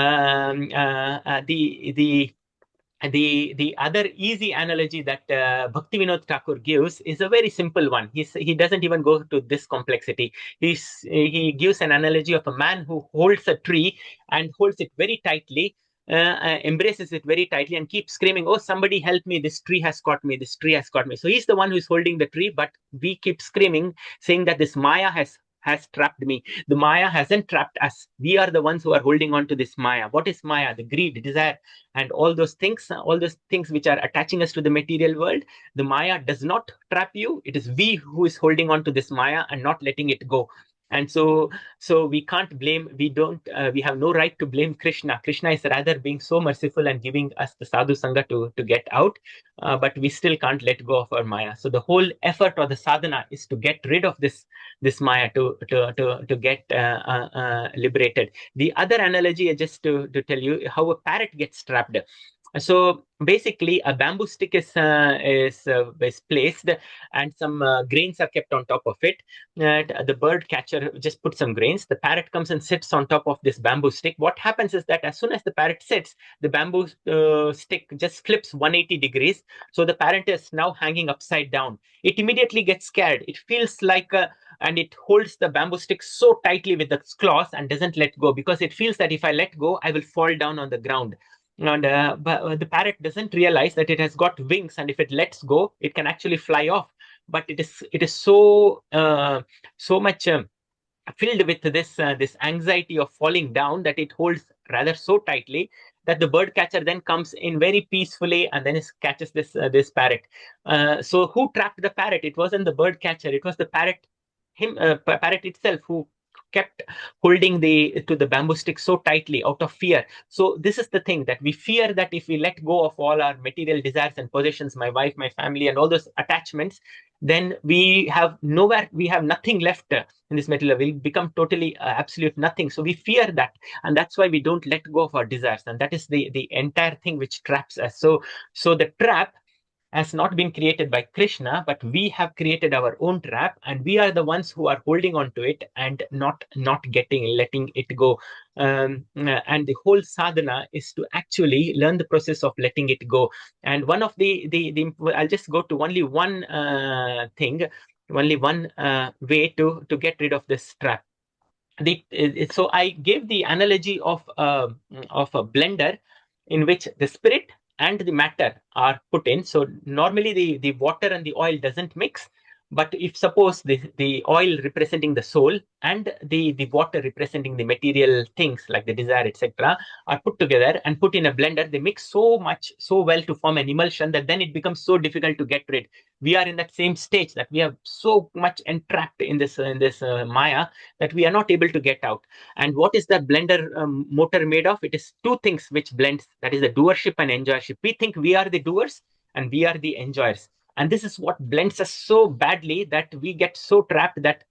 other easy analogy that Bhaktivinoda Thakur gives is a very simple one. He doesn't even go to this complexity. He gives an analogy of a man who holds a tree and holds it very tightly, embraces it very tightly, and keeps screaming, oh, somebody help me, this tree has caught me, this tree has caught me. So he's the one who's holding the tree, but we keep screaming, saying that this Maya has trapped me. The Maya hasn't trapped us. We are the ones who are holding on to this Maya. What is Maya? The greed, desire, and all those things which are attaching us to the material world. The Maya does not trap you. It is we who is holding on to this Maya and not letting it go. And so we can't blame, we have no right to blame Krishna. Krishna is rather being so merciful and giving us the sadhu sangha to get out, but we still can't let go of our Maya. So the whole effort or the sadhana is to get rid of this Maya, to get liberated. The other analogy is just to tell you how a parrot gets trapped. So basically, a bamboo stick is placed, and some grains are kept on top of it. The bird catcher just puts some grains. The parrot comes and sits on top of this bamboo stick. What happens is that as soon as the parrot sits, the bamboo stick just flips 180 degrees. So the parrot is now hanging upside down. It immediately gets scared. It feels like and it holds the bamboo stick so tightly with its claws and doesn't let go, because it feels that if I let go, I will fall down on the ground. And but the parrot doesn't realize that it has got wings, and if it lets go, it can actually fly off. But it is so much filled with this anxiety of falling down that it holds rather so tightly that the bird catcher then comes in very peacefully and then catches this parrot. So who trapped the parrot? It wasn't the bird catcher. It was the parrot itself who kept holding to the bamboo stick so tightly out of fear. So this is the thing, that we fear that if we let go of all our material desires and possessions, my wife, my family, and all those attachments, then we have nothing left in this material. We'll become totally absolute nothing. So we fear that, and that's why we don't let go of our desires, and that is the entire thing which traps us. So the trap has not been created by Krishna, but we have created our own trap, and we are the ones who are holding on to it and not letting it go. And the whole sadhana is to actually learn the process of letting it go. And one of I'll just go to only one only one way to get rid of this trap. So I gave the analogy of a blender in which the spirit and the matter are put in. So normally the water and the oil doesn't mix. But if suppose the oil representing the soul and the water representing the material things like the desire, etc., are put together and put in a blender, they mix so well to form an emulsion that then it becomes so difficult to get rid. We are in that same stage that we are so much entrapped in this Maya that we are not able to get out. And what is that blender motor made of? It is two things which blends, that is the doership and enjoyership. We think we are the doers and we are the enjoyers. And this is what blends us so badly that we get so trapped that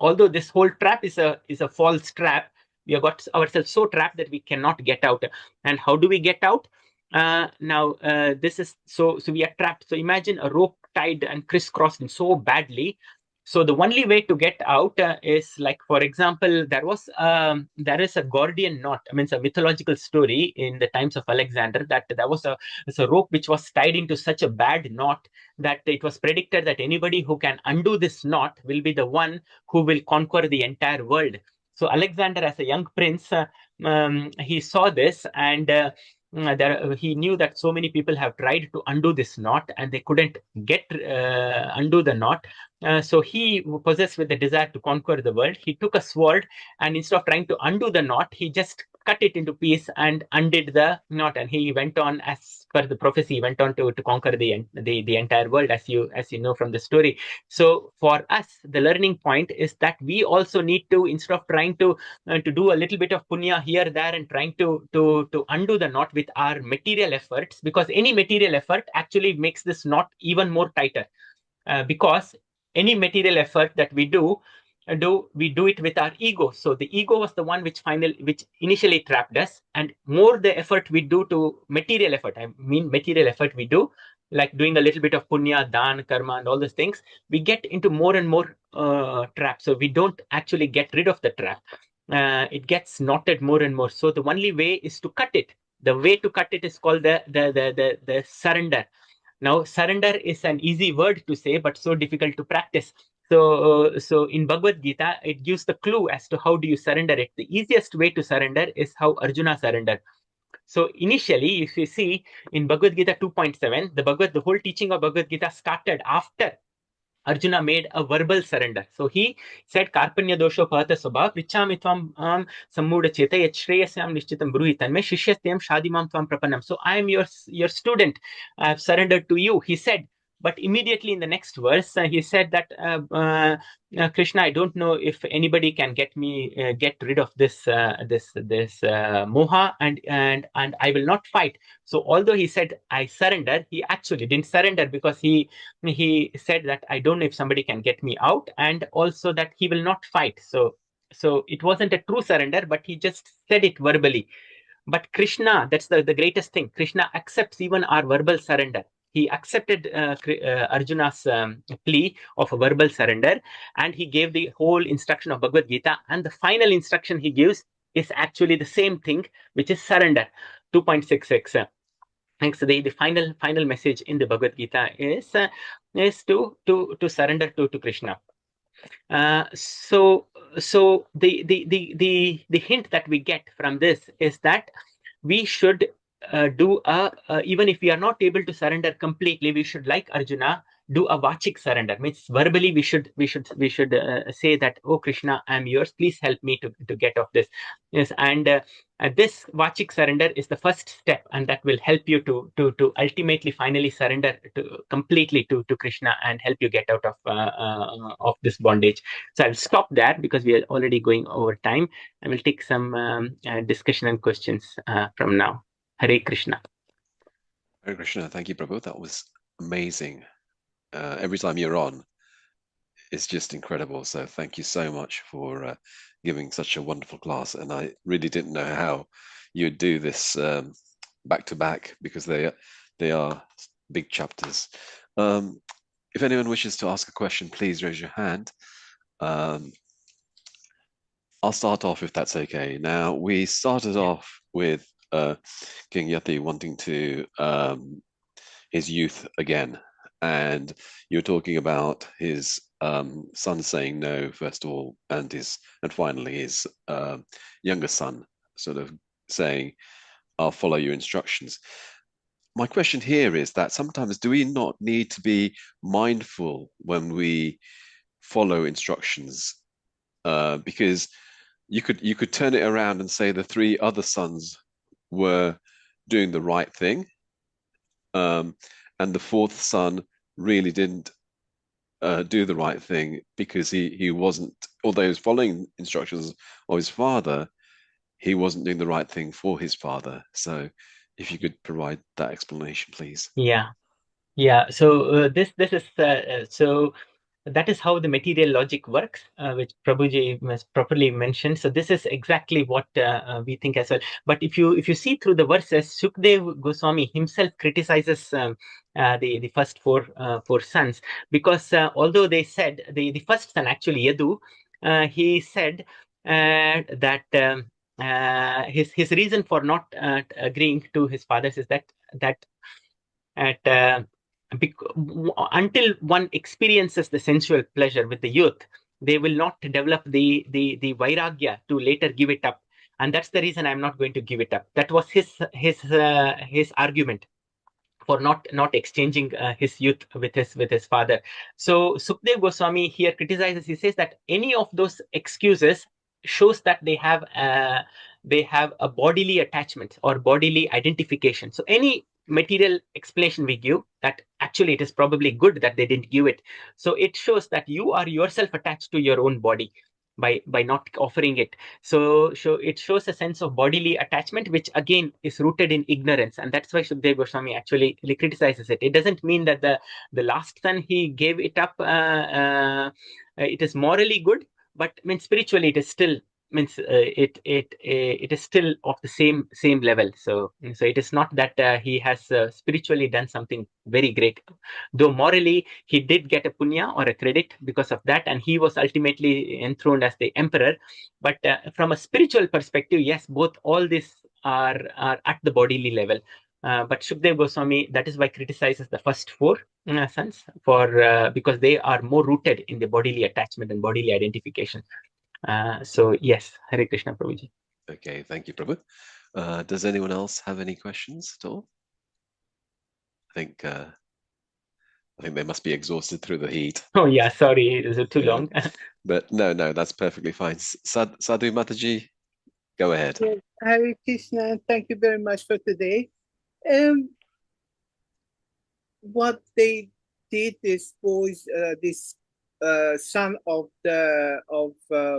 although this whole trap is a false trap, we have got ourselves so trapped that we cannot get out. And how do we get out? This is so we are trapped. So imagine a rope tied and crisscrossed so badly. So the only way to get out is, like, for example, there is a Gordian knot. I mean, it's a mythological story in the times of Alexander that there was a rope which was tied into such a bad knot that it was predicted that anybody who can undo this knot will be the one who will conquer the entire world. So Alexander, as a young prince, he saw this, and he knew that so many people have tried to undo this knot and they couldn't get undo the knot. So he, possessed with the desire to conquer the world, he took a sword, and instead of trying to undo the knot, he just cut it into pieces and undid the knot. And he went on, as per the prophecy, went on to conquer the entire world, as you know from the story. So for us, the learning point is that we also need to, instead of trying to do a little bit of punya here, there, and trying to undo the knot with our material efforts, because any material effort actually makes this knot even more tighter. Because any material effort that we do it with our ego. So the ego was the one which initially trapped us, and more the effort we do to material effort, I mean material effort we do, like doing a little bit of punya, dan, karma, and all those things, we get into more and more traps. So we don't actually get rid of the trap. It gets knotted more and more. So the only way is to cut it. The way to cut it is called the surrender. Now, surrender is an easy word to say, but so difficult to practice. So in Bhagavad Gita, it gives the clue as to how do you surrender it. The easiest way to surrender is how Arjuna surrendered. So initially, if you see in Bhagavad Gita 2.7, the whole teaching of Bhagavad Gita started after Arjuna made a verbal surrender. So he said, Karpanya dosho pahata sabha, prichami tvam sammuda cheta, yat shreyasyam nishchitam bruhitan me, shishyastam shadimam tvam prapanam. So I am your student. I have surrendered to you, he said. But immediately in the next verse, he said that Krishna, I don't know if anybody can get rid of this moha, and I will not fight. So although he said I surrender, he actually didn't surrender, because he said that I don't know if somebody can get me out, and also that he will not fight. So it wasn't a true surrender, but he just said it verbally. But Krishna, that's the greatest thing. Krishna accepts even our verbal surrender. He accepted Arjuna's plea of a verbal surrender, and he gave the whole instruction of Bhagavad Gita. And the final instruction he gives is actually the same thing, which is surrender. 2.66. So the final message in the Bhagavad Gita is to surrender to Krishna. So the hint that we get from this is that we should do even if we are not able to surrender completely, we should, like Arjuna, do a vachik surrender. Means verbally we should say that, oh Krishna, I am yours, please help me to get off this. Yes, and this vachik surrender is the first step, and that will help you to ultimately finally surrender completely to Krishna and help you get out of this bondage. So I'll stop there because we are already going over time. I will take some discussion and questions from now. Hare Krishna. Hare Krishna. Thank you, Prabhu. That was amazing. Every time you're on, it's just incredible. So thank you so much for giving such a wonderful class. And I really didn't know how you'd do this back to back, because they are big chapters. If anyone wishes to ask a question, please raise your hand. I'll start off if that's okay. Now, we started off with King Yayāti wanting to his youth again, and you're talking about his son saying no first of all, and finally his younger son sort of saying, "I'll follow your instructions." my question here is that sometimes do we not need to be mindful when we follow instructions? Because you could turn it around and say the three other sons were doing the right thing, and the fourth son really didn't do the right thing because he wasn't, although he was following instructions of his father, he wasn't doing the right thing for his father. So if you could provide that explanation, please. Yeah. So this is so that is how the material logic works, which Prabhuji has properly mentioned. So this is exactly what we think as well. But if you see through the verses, Shukdev Goswami himself criticizes the first four sons, because although they said the first son, actually Yadu, he said that his reason for not agreeing to his father's is that until one experiences the sensual pleasure with the youth, they will not develop the vairagya to later give it up, and that's the reason I'm not going to give it up. That was his argument for not exchanging his youth with his father. So Sukdev Goswami here criticizes. He says that any of those excuses shows that they have a bodily attachment or bodily identification. So any material explanation we give, that actually it is probably good that they didn't give it. So it shows that you are yourself attached to your own body by not offering it. So it shows a sense of bodily attachment, which again is rooted in ignorance, and that's why Shukdev Goswami actually criticizes it. It doesn't mean that the last son he gave it up, it is morally good, but spiritually it is still it is still of the same level. So it is not that he has spiritually done something very great, though morally he did get a punya or a credit because of that, and he was ultimately enthroned as the emperor. But from a spiritual perspective, yes, both all these are at the bodily level. But Shukdev Goswami, that is why criticizes the first four sons for because they are more rooted in the bodily attachment and bodily identification. So yes, Hare Krishna, Prabhuji. Okay, thank you, Prabhu. Does anyone else have any questions at all? I think they must be exhausted through the heat. Oh yeah, sorry, is it too long? But no, that's perfectly fine. Sadhu Mataji, go ahead. Yes, Hare Krishna, thank you very much for today. What they did, this boys, this son of I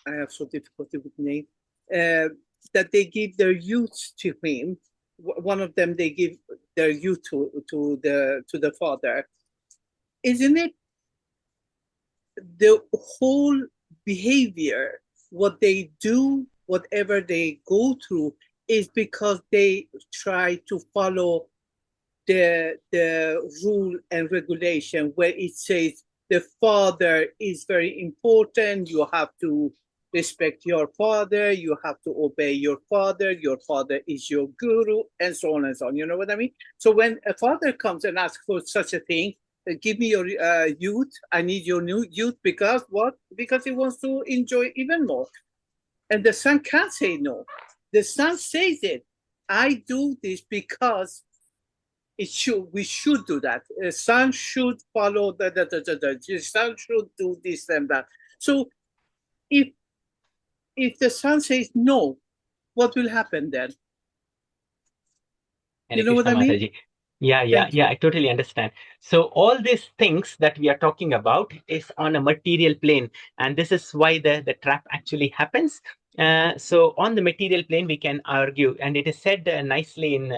have so difficulty with name, that they give their youth to him. One of them, they give their youth to the father. Isn't it the whole behavior, what they do, whatever they go through, is because they try to follow the rule and regulation, where it says the father is very important, you have to respect your father, you have to obey your father is your guru, and so on and so on. You know what I mean? So when a father comes and asks for such a thing, give me your youth, I need your new youth, because what? Because he wants to enjoy even more. And the son can't say no. The son says it. I do this because we should do that. The son should follow the son should do this and that. So if the son says no, what will happen then? You know what I mean? Yeah, I totally understand. So all these things that we are talking about is on a material plane, and this is why the trap actually happens. So on the material plane, we can argue, and it is said nicely in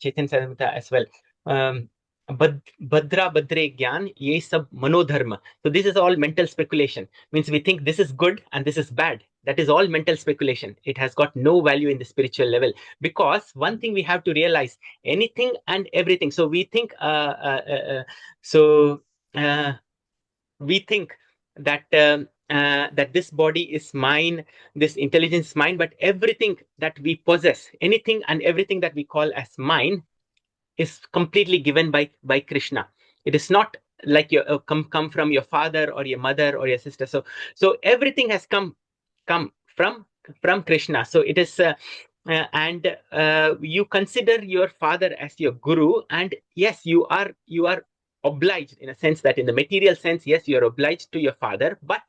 Chaitanya Charitamrita as well. Badra Badre Gyan, ye sab manodharma. So this is all mental speculation. Means we think this is good and this is bad. That is all mental speculation. It has got no value in the spiritual level, because one thing we have to realize: anything and everything. So we think we think that that this body is mine, this intelligence is mine, but everything that we possess, anything and everything that we call as mine, is completely given by Krishna. It is not like you come from your father or your mother or your sister. So everything has come from Krishna. So it is and you consider your father as your guru, and yes, you are obliged, in a sense that in the material sense, yes, you are obliged to your father, but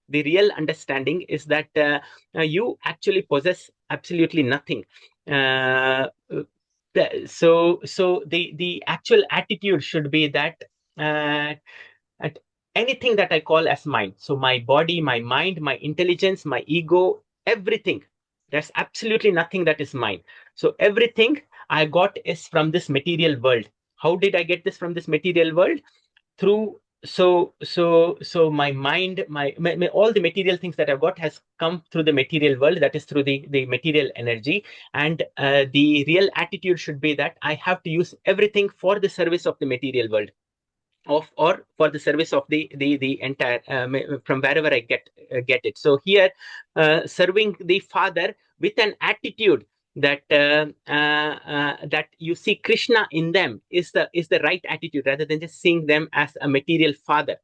the real understanding is that you actually possess absolutely nothing. So the actual attitude should be that at anything that I call as mine, so my body, my mind, my intelligence, my ego, everything, there's absolutely nothing that is mine. So everything I got is from this material world. How did I get this from this material world? Through so my mind, my all the material things that I've got has come through the material world, that is through the material energy. And the real attitude should be that I have to use everything for the service of the material world, or for the service of the entire from wherever I get it. So here, serving the father with an attitude that that you see Krishna in them is the right attitude, rather than just seeing them as a material father.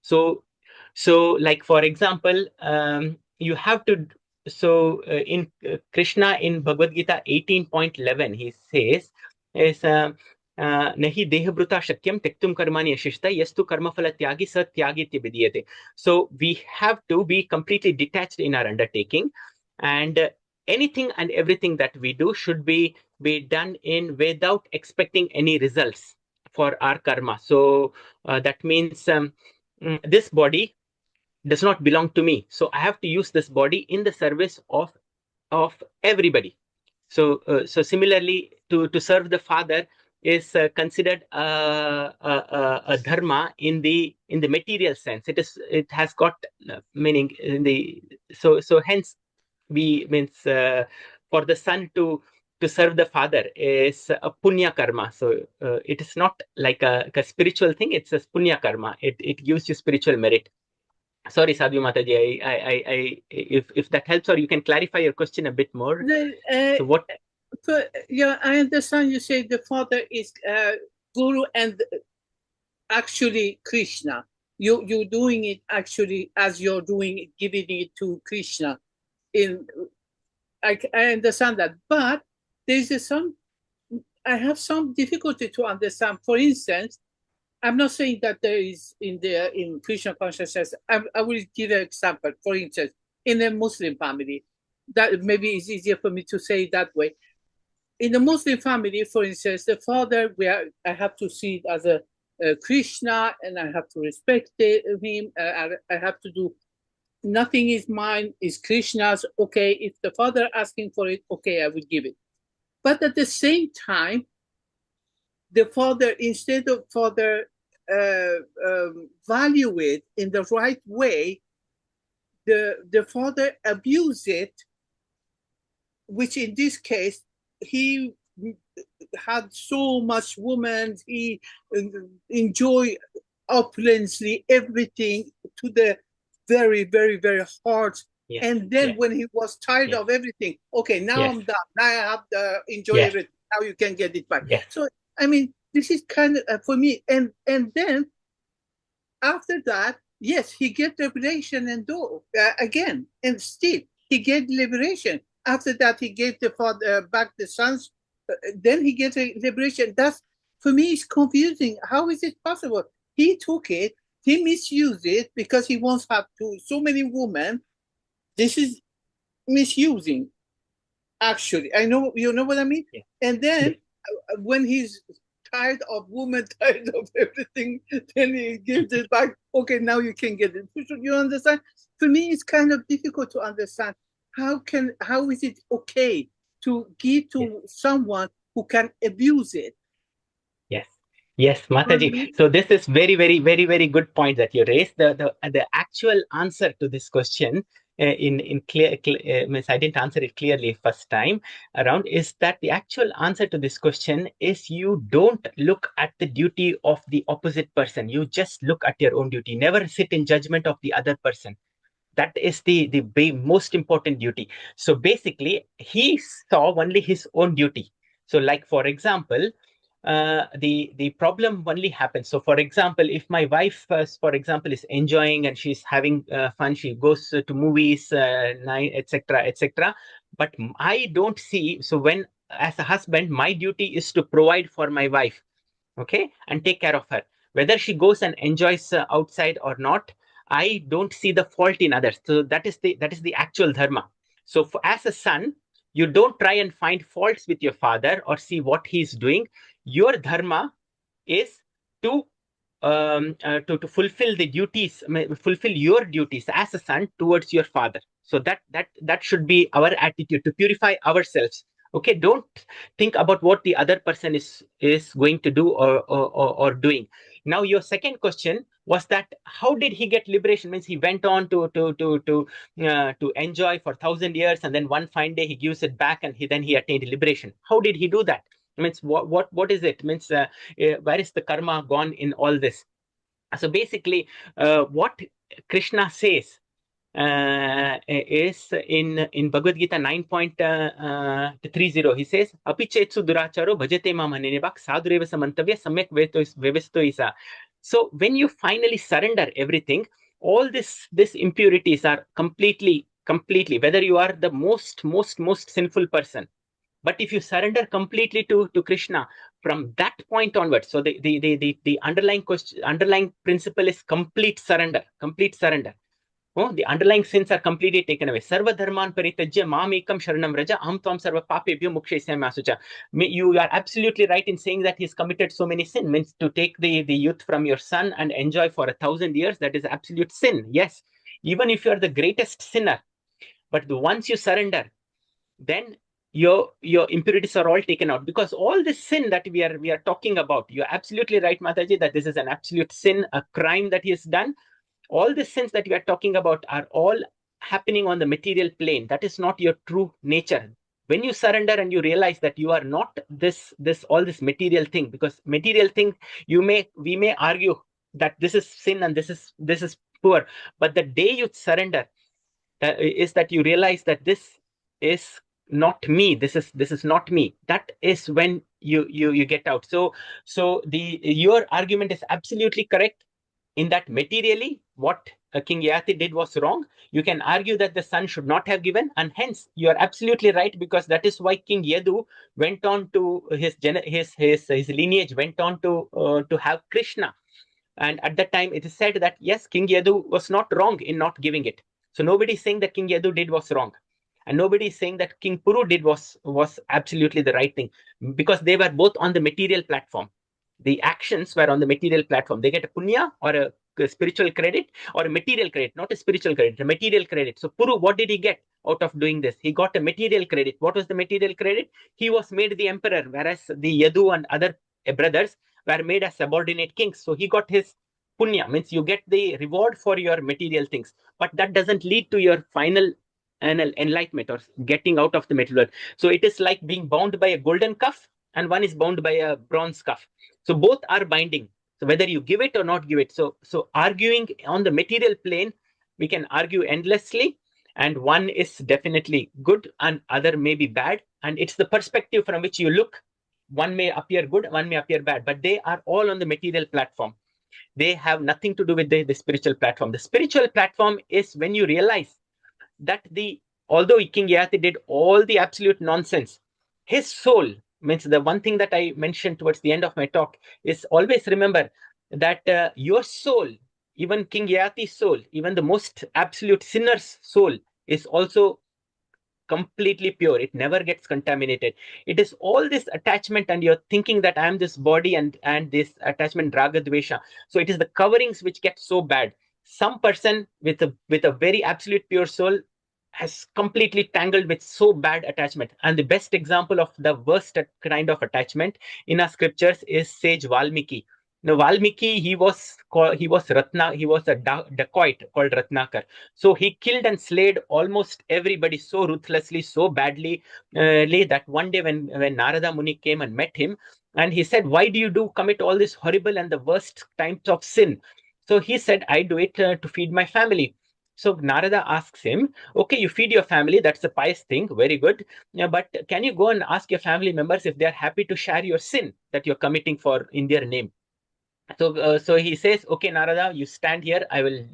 So like, for example, you have to, in Krishna in Bhagavad Gita 18.11, he says is nahi dehbruta shakyam tektum karmani ashishta yastu karmaphala tyagi sa tyagitya vidiyate. So we have to be completely detached in our undertaking, and anything and everything that we do should be done in without expecting any results for our karma. So that means this body does not belong to me, so I have to use this body in the service of everybody. So similarly, to serve the father is considered a dharma in the material sense. It has got meaning in the, so hence we means for the son to serve the father is a punya karma. So it is not like a spiritual thing, it's a punya karma. It gives you spiritual merit. Sorry, Sadhu Mataji, if that helps, or you can clarify your question a bit more. So what? So, yeah, I understand you say the father is guru and actually Krishna. You're doing it actually as you're doing it, giving it to Krishna. I understand that, but there's I have some difficulty to understand. For instance, I'm not saying that there is in Krishna consciousness. I will give an example. For instance, in a Muslim family, that maybe it's easier for me to say it that way. In a Muslim family, for instance, the father, I have to see it as a Krishna, and I have to respect him. I have to do. Nothing is mine, is Krishna's. Okay, if the father asking for it, okay, I will give it. But at the same time, the father, instead of father value it in the right way, the father abuse it, which in this case, he had so much women, he enjoyed opulently everything to the very, very, very hard. Yes. And then when he was tired of everything, okay, now I'm done. Now I have to enjoy everything. Now you can get it back. So, I mean, this is kind of for me. And then after that, yes, he get liberation and do again. And still, he get liberation. After that, he gave the father back the sons. Then he gets a liberation. That's, for me, it's confusing. How is it possible? He took it, he misused it because he wants to have so many women. This is misusing, actually. I know, you know what I mean? Yeah. And then when he's tired of women, tired of everything, then he gives it back. Okay, now you can get it. You understand? For me, it's kind of difficult to understand. How is it okay to give to someone who can abuse it? Yes, Mataji. So this is very, very, very, very good point that you raised. The actual answer to this question in clear, means I didn't answer it clearly first time around, is that the actual answer to this question is you don't look at the duty of the opposite person. You just look at your own duty. Never sit in judgment of the other person. That is the most important duty. So basically, he saw only his own duty. So like, for example, the problem only happens. So for example, if my wife, for example, is enjoying and she's having fun, she goes to movies, etc., etc., But I don't see, so when as a husband, my duty is to provide for my wife, okay, and take care of her. Whether she goes and enjoys outside or not, I don't see the fault in others. So that is the actual dharma. So as a son, you don't try and find faults with your father or see what he's doing. Your dharma is to to fulfill the duties, fulfill your duties as a son towards your father. So that should be our attitude, to purify ourselves. Okay, don't think about what the other person is going to do or doing. Now, your second question was that how did he get liberation? Means he went on to enjoy for 1,000 years, and then one fine day he gives it back, and then he attained liberation. How did he do that? Means what is it? Means where is the karma gone in all this? So basically, what Krishna says is in Bhagavad Gita 9.30. He says, "Apichetsu duracharo bhajate mam hanenebak sadureva samantavya samyak vevesto isa." So when you finally surrender everything, all these impurities are completely, whether you are the most sinful person, but if you surrender completely to Krishna, from that point onwards, so the underlying principle is complete surrender. Oh, the underlying sins are completely taken away. Sarva dharman paritajya mamekam sharanam raja aham tvam sarva papebhyo mokshayasami asucha. You are absolutely right in saying that he's committed so many sins. Means to take the youth from your son and enjoy for 1,000 years, that is absolute sin. Yes, even if you are the greatest sinner, but once you surrender, then your impurities are all taken out, because all this sin that we are talking about, you're absolutely right, Mataji, that this is an absolute sin, a crime that he has done. All the sins that we are talking about are all happening on the material plane. That is not your true nature. When you surrender and you realize that you are not this material thing, because material thing, we may argue that this is sin and this is poor, but the day you surrender is that you realize that this is not me. This is not me. That is when you get out. So your argument is absolutely correct, in that materially what King Yayāti did was wrong. You can argue that the son should not have given, and hence you are absolutely right, because that is why King Yadu went on to his lineage went on to have Krishna. And at that time it is said that yes, King Yadu was not wrong in not giving it. So nobody is saying that King Yadu did was wrong, and nobody is saying that King Puru did was absolutely the right thing, because they were both on the material platform. The actions were on the material platform. They get a punya or a spiritual credit, or a material credit, not a spiritual credit, a material credit. So Puru, what did he get out of doing this? He got a material credit. What was the material credit? He was made the emperor, whereas the Yadu and other brothers were made as subordinate kings. So he got his punya, means you get the reward for your material things, but that doesn't lead to your final enlightenment or getting out of the material world. So it is like being bound by a golden cuff, and one is bound by a bronze cuff. So both are binding. So whether you give it or not give it. So arguing on the material plane, we can argue endlessly, and one is definitely good and other may be bad. And it's the perspective from which you look. One may appear good, one may appear bad, but they are all on the material platform. They have nothing to do with the spiritual platform. The spiritual platform is when you realize that although King Yayāti did all the absolute nonsense, his soul, means the one thing that I mentioned towards the end of my talk, is always remember that your soul, even King Yayāti's soul, even the most absolute sinner's soul, is also completely pure. It never gets contaminated. It is all this attachment, and you're thinking that I am this body, and this attachment, raga dvesha. So it is the coverings which get so bad. Some person with a very absolute pure soul has completely tangled with so bad attachment. And the best example of the worst kind of attachment in our scriptures is sage Valmiki. Now Valmiki, he was a dacoit called Ratnakar. So he killed and slayed almost everybody so ruthlessly, so badly, that one day when Narada Muni came and met him, and he said, "Why do you commit all this horrible and the worst types of sin?" So he said, "I do it to feed my family." So Narada asks him, "Okay, you feed your family, that's a pious thing, very good. But can you go and ask your family members if they are happy to share your sin that you're committing in their name?" So he says, "Okay, Narada, you stand here. I will,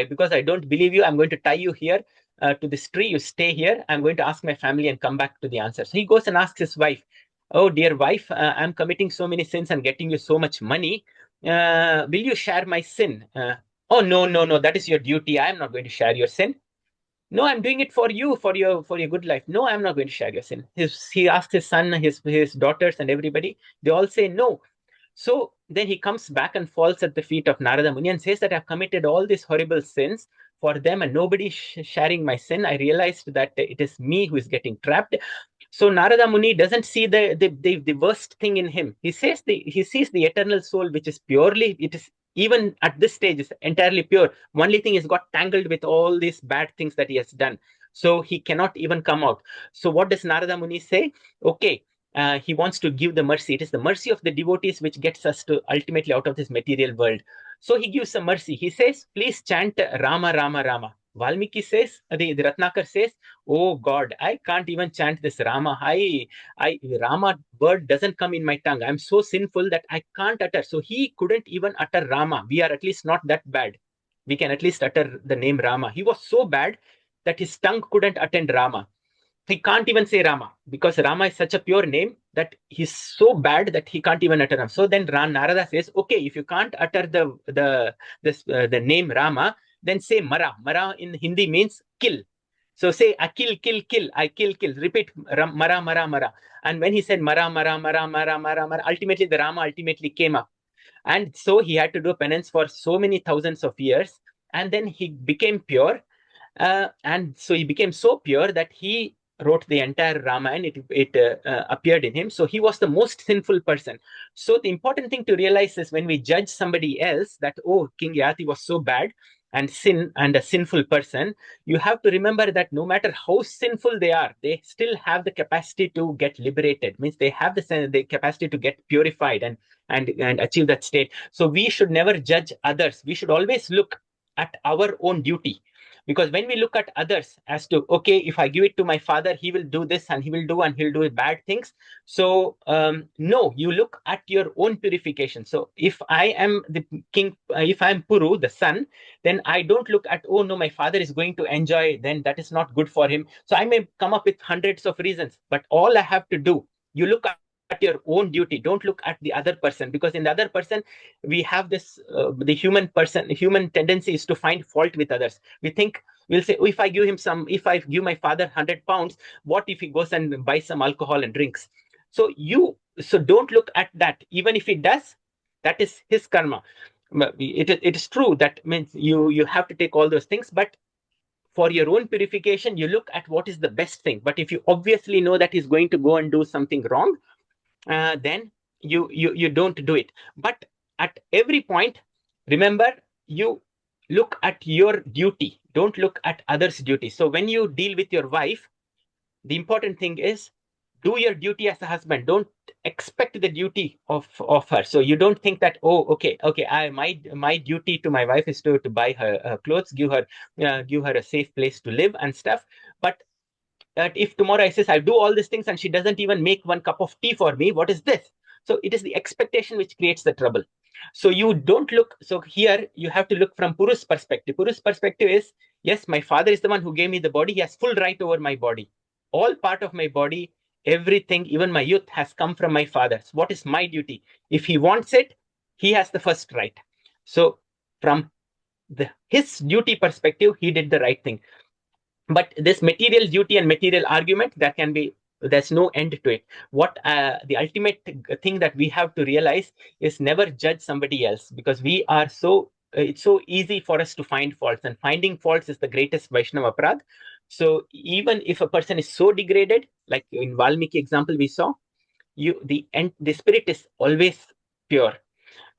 because I don't believe you, I'm going to tie you here to this tree. You stay here. I'm going to ask my family and come back to the answer. So he goes and asks his wife, oh, dear wife, I'm committing so many sins and getting you so much money. Will you share my sin? Oh, no, that is your duty. I am not going to share your sin. No, I'm doing it for you, for your good life. No, I'm not going to share your sin. He asked his son, his daughters, and everybody. They all say no. So then he comes back and falls at the feet of Narada Muni and says that I've committed all these horrible sins for them, and nobody sharing my sin. I realized that it is me who is getting trapped. So Narada Muni doesn't see the worst thing in him. He sees the eternal soul, which is purely, it is even at this stage is entirely pure. Only thing is got tangled with all these bad things that he has done. So he cannot even come out. So what does Narada Muni say? Okay, he wants to give the mercy. It is the mercy of the devotees which gets us to ultimately out of this material world. So he gives some mercy. He says, please chant Rama, Rama, Rama. Valmiki says, the Ratnakar says, oh God, I can't even chant this Rama. Rama word doesn't come in my tongue. I'm so sinful that I can't utter. So he couldn't even utter Rama. We are at least not that bad. We can at least utter the name Rama. He was so bad that his tongue couldn't attend Rama. He can't even say Rama because Rama is such a pure name that he's so bad that he can't even utter Rama. So then Narada says, okay, if you can't utter the name Rama, then say Mara. Mara in Hindi means kill. So say, I kill, kill, kill. I kill, kill. Repeat Mara, Mara, Mara. And when he said Mara, Mara, Mara, Mara, Mara, Mara, ultimately the Rama ultimately came up. And so he had to do penance for so many thousands of years. And then he became pure. And so he became so pure that he wrote the entire Ramayana. It appeared in him. So he was the most sinful person. So the important thing to realize is when we judge somebody else that, oh, King Yayāti was so bad and a sinful person, you have to remember that no matter how sinful they are, they still have the capacity to get liberated. Means they have the capacity to get purified and achieve that state. So we should never judge others. We should always look at our own duty. Because when we look at others as to, okay, if I give it to my father, he will do this and he'll do bad things. So no, you look at your own purification. So if I am the king, if I'm Puru, the son, then I don't look at, oh no, my father is going to enjoy, then that is not good for him. So I may come up with hundreds of reasons, but all I have to do, you look at your own duty. Don't look at the other person, because in the other person we have this the human tendency is to find fault with others. We'll say, oh, if I give my father 100 pounds, what if he goes and buys some alcohol and drinks? So don't look at that. Even if he does, that is his karma. It is true that means you have to take all those things, but for your own purification, you look at what is the best thing. But if you obviously know that he's going to go and do something wrong, then you don't do it. But at every point, remember, you look at your duty. Don't look at others' duty. So when you deal with your wife, the important thing is do your duty as a husband. Don't expect the duty of her. So you don't think that, oh, okay, my duty to my wife is to buy her clothes, give her a safe place to live and stuff. But if tomorrow I says I'll do all these things and she doesn't even make one cup of tea for me, what is this? So it is the expectation which creates the trouble. So you don't look. So here you have to look from Puru's perspective. Puru's perspective is, yes, my father is the one who gave me the body. He has full right over my body. All part of my body, everything, even my youth has come from my father. So what is my duty? If he wants it, he has the first right. So from his duty perspective, he did the right thing. But this material duty and material argument, there's no end to it. What the ultimate thing that we have to realize is never judge somebody else, because we are it's so easy for us to find faults, and finding faults is the greatest Vaishnava aparadh. So even if a person is so degraded, like in Valmiki example we saw, the spirit is always pure.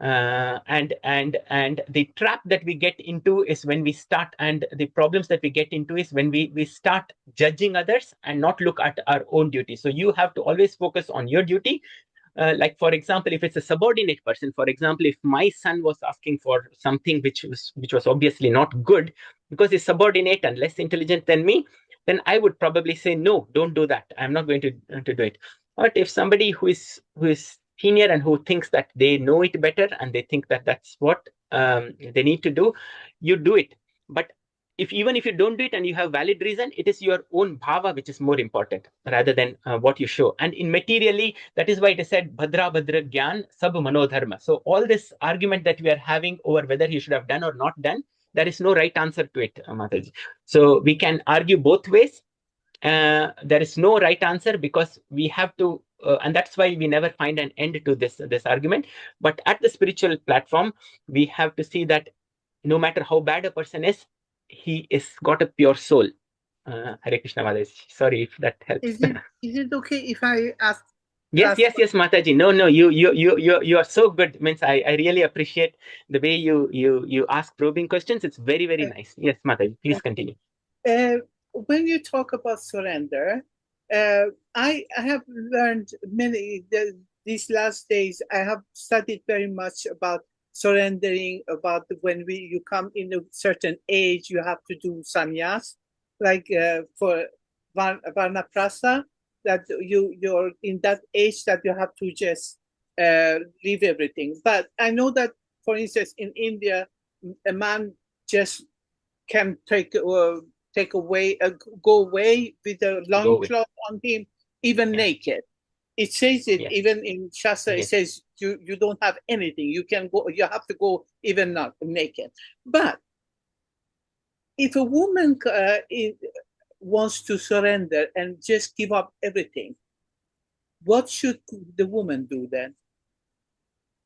And the trap that we get into is when we start, and the problems that we get into is when we start judging others and not look at our own duty. So you have to always focus on your duty. Like, for example, if it's a subordinate person, for example, if my son was asking for something which was obviously not good because he's subordinate and less intelligent than me, then I would probably say, no, don't do that. I'm not going to do it. But if somebody who is senior and who thinks that they know it better and they think that that's what they need to do, you do it. But even if you don't do it and you have valid reason, it is your own bhava which is more important rather than what you show. And in materially, that is why it is said bhadra bhadra gyan sab manodharma. So all this argument that we are having over whether he should have done or not done, there is no right answer to it, Mataji. So we can argue both ways. There is no right answer because we have to, and that's why we never find an end to this argument. But at the spiritual platform, we have to see that no matter how bad a person is, he is got a pure soul. Hare Krishna, Mataji. Sorry if that helps. Is it okay if I ask? Yes, Mataji. No, you are so good. Means I really appreciate the way you ask probing questions. It's very, very nice. Yes, Mataji, please continue. When you talk about surrender, I have learned these last days. I have studied very much about surrendering, about when you come in a certain age, you have to do sannyas, like for varnaprastha, that you're in that age that you have to just leave everything. But I know that, for instance, in India, a man just can go away with a long cloth on him, even naked. It says it even in Shastra. It says you don't have anything. You can go. You have to go even not naked. But if a woman wants to surrender and just give up everything, what should the woman do then?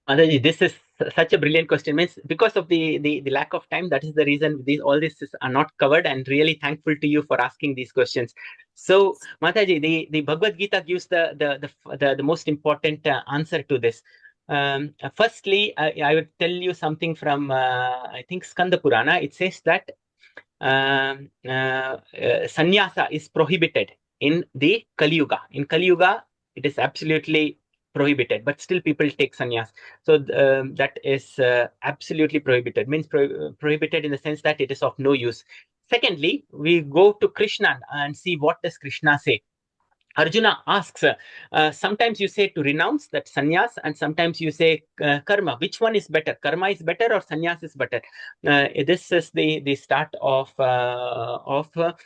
Mataji, this is such a brilliant question. Means because of the lack of time, that is the reason all this are not covered, and really thankful to you for asking these questions. So, Mataji, the Bhagavad Gita gives the most important answer to this. Firstly, I would tell you something from I think Skanda Purana. It says that sannyasa is prohibited in the Kali Yuga. In Kali Yuga, it is absolutely prohibited, but still people take sannyas. So that is absolutely prohibited. Means prohibited in the sense that it is of no use. Secondly, we go to Krishna and see what does Krishna say. Arjuna asks, sometimes you say to renounce, that sannyas, and sometimes you say karma. Which one is better? Karma is better or sannyas is better? This is the start of Bhagavad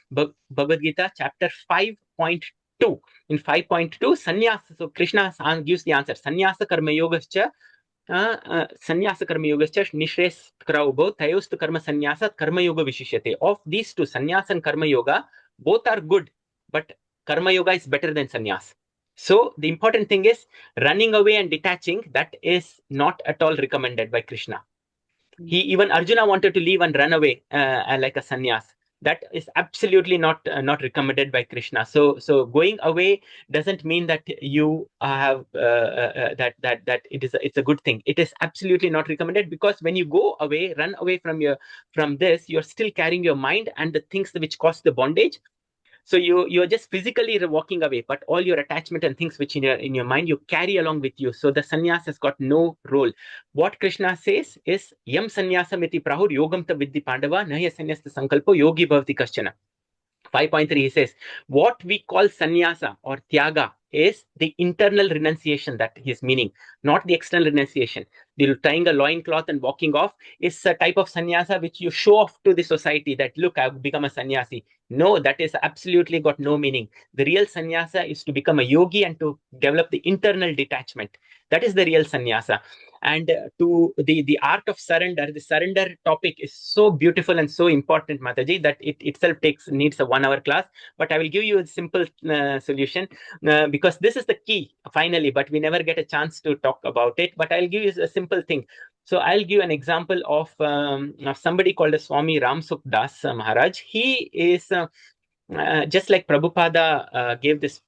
Gita, chapter 5.2. In 5.2, sannyas. So Krishna gives the answer. Sannyasa karma yogascha. Sannyasa karma yogascha nishres kraubo tayostu karma sannyasa karma yoga vishishyate. Of these two, sannyas and karma yoga, both are good, but karma yoga is better than sannyas. So the important thing is running away and detaching. That is not at all recommended by Krishna. Even Arjuna wanted to leave and run away like a sannyas. That is absolutely not recommended by Krishna. So going away doesn't mean that you have that it's a good thing. It is absolutely not recommended, because when you go away, run away from this, you're still carrying your mind and the things which cause the bondage. So you're just physically walking away, but all your attachment and things which in your mind you carry along with you. So the sannyas has got no role. What Krishna says is yam sannyasam prahur yogam ta vidhi pandava nahya sannyasta sankalpo yogi bhavati kaschana. 5.3, he says, what we call sannyasa or tyaga is the internal renunciation that he is meaning, not the external renunciation. The tying a loincloth and walking off is a type of sannyasa which you show off to the society that, look, I've become a sannyasi. No, that is absolutely got no meaning. The real sannyasa is to become a yogi and to develop the internal detachment. That is the real sannyasa. And to the art of surrender, the surrender topic is so beautiful and so important, Mataji, that it itself needs a 1 hour class. But I will give you a simple solution because this is the key finally, but we never get a chance to talk about it. But I'll give you a simple thing. So I'll give an example of somebody called as Swami Ramsukh Das Maharaj. He is just like Prabhupada gave this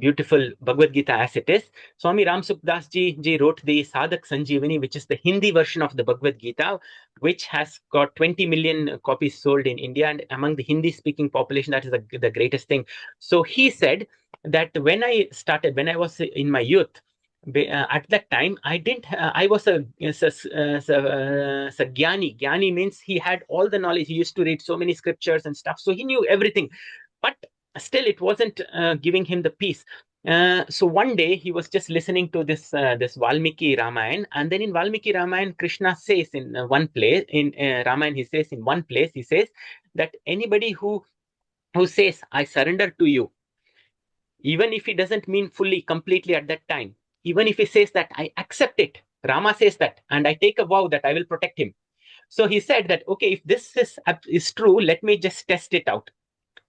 beautiful Bhagavad Gita as it is. Swami Ramsukh Das ji wrote the Sadhak Sanjeevani, which is the Hindi version of the Bhagavad Gita, which has got 20 million copies sold in India, and among the Hindi-speaking population, that is the greatest thing. So he said that when I was in my youth, at that time, I was a Gyani. Gyani means he had all the knowledge. He used to read so many scriptures and stuff. So he knew everything. But still, it wasn't giving him the peace. So one day he was just listening to this Valmiki Ramayana, and then in Valmiki Ramayana, Krishna says in one place, in Ramayana, he says in one place, he says that anybody who says, I surrender to you, even if he doesn't mean fully, completely at that time, even if he says that I accept it, Rama says that, and I take a vow that I will protect him. So he said that, okay, if this is true, let me just test it out.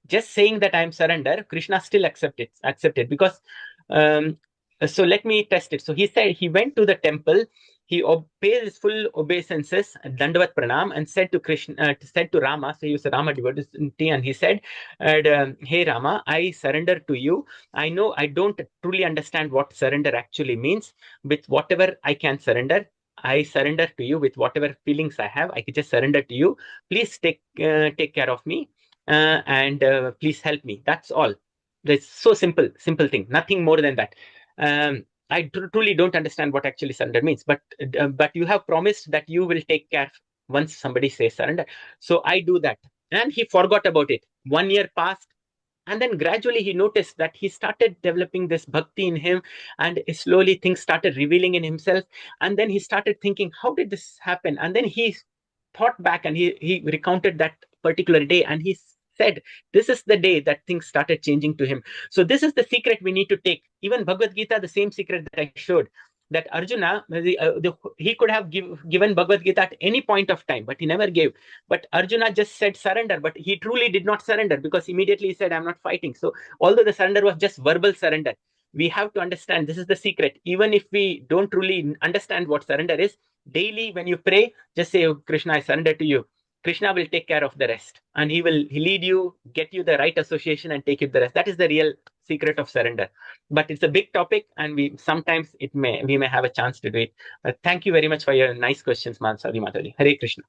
Just saying that I'm surrender, Krishna still accepted because so let me test it. So he said he went to the temple, he paid his full obeisances, Dandavat Pranam, and said to Krishna, said to Rama, so he was a Rama devotee, and he said, hey Rama, I surrender to you. I know I don't truly understand what surrender actually means. With whatever I can surrender, I surrender to you. With whatever feelings I have, I can just surrender to you. Please take care of me. And please help me. That's all. It's so simple thing, nothing more than that. I truly don't understand what actually surrender means, but you have promised that you will take care once somebody says surrender. So I do that. And he forgot about it. 1 year passed, and then gradually he noticed that he started developing this bhakti in him, and slowly things started revealing in himself. And then he started thinking, how did this happen? And then he thought back, and he recounted that particular day, and he said, this is the day that things started changing to him. So this is the secret we need to take. Even Bhagavad Gita, the same secret that I showed, that Arjuna, he could have given Bhagavad Gita at any point of time, but he never gave. But Arjuna just said surrender, but he truly did not surrender, because immediately he said, I'm not fighting. So although the surrender was just verbal surrender, we have to understand this is the secret. Even if we don't truly understand what surrender is, daily when you pray, just say, oh, Krishna, I surrender to you. Krishna will take care of the rest, and he lead you, get you the right association, and take you the rest. That is the real secret of surrender. But it's a big topic, and we may have a chance to do it. Thank you very much for your nice questions, Madhuri Mataji. Hare Krishna.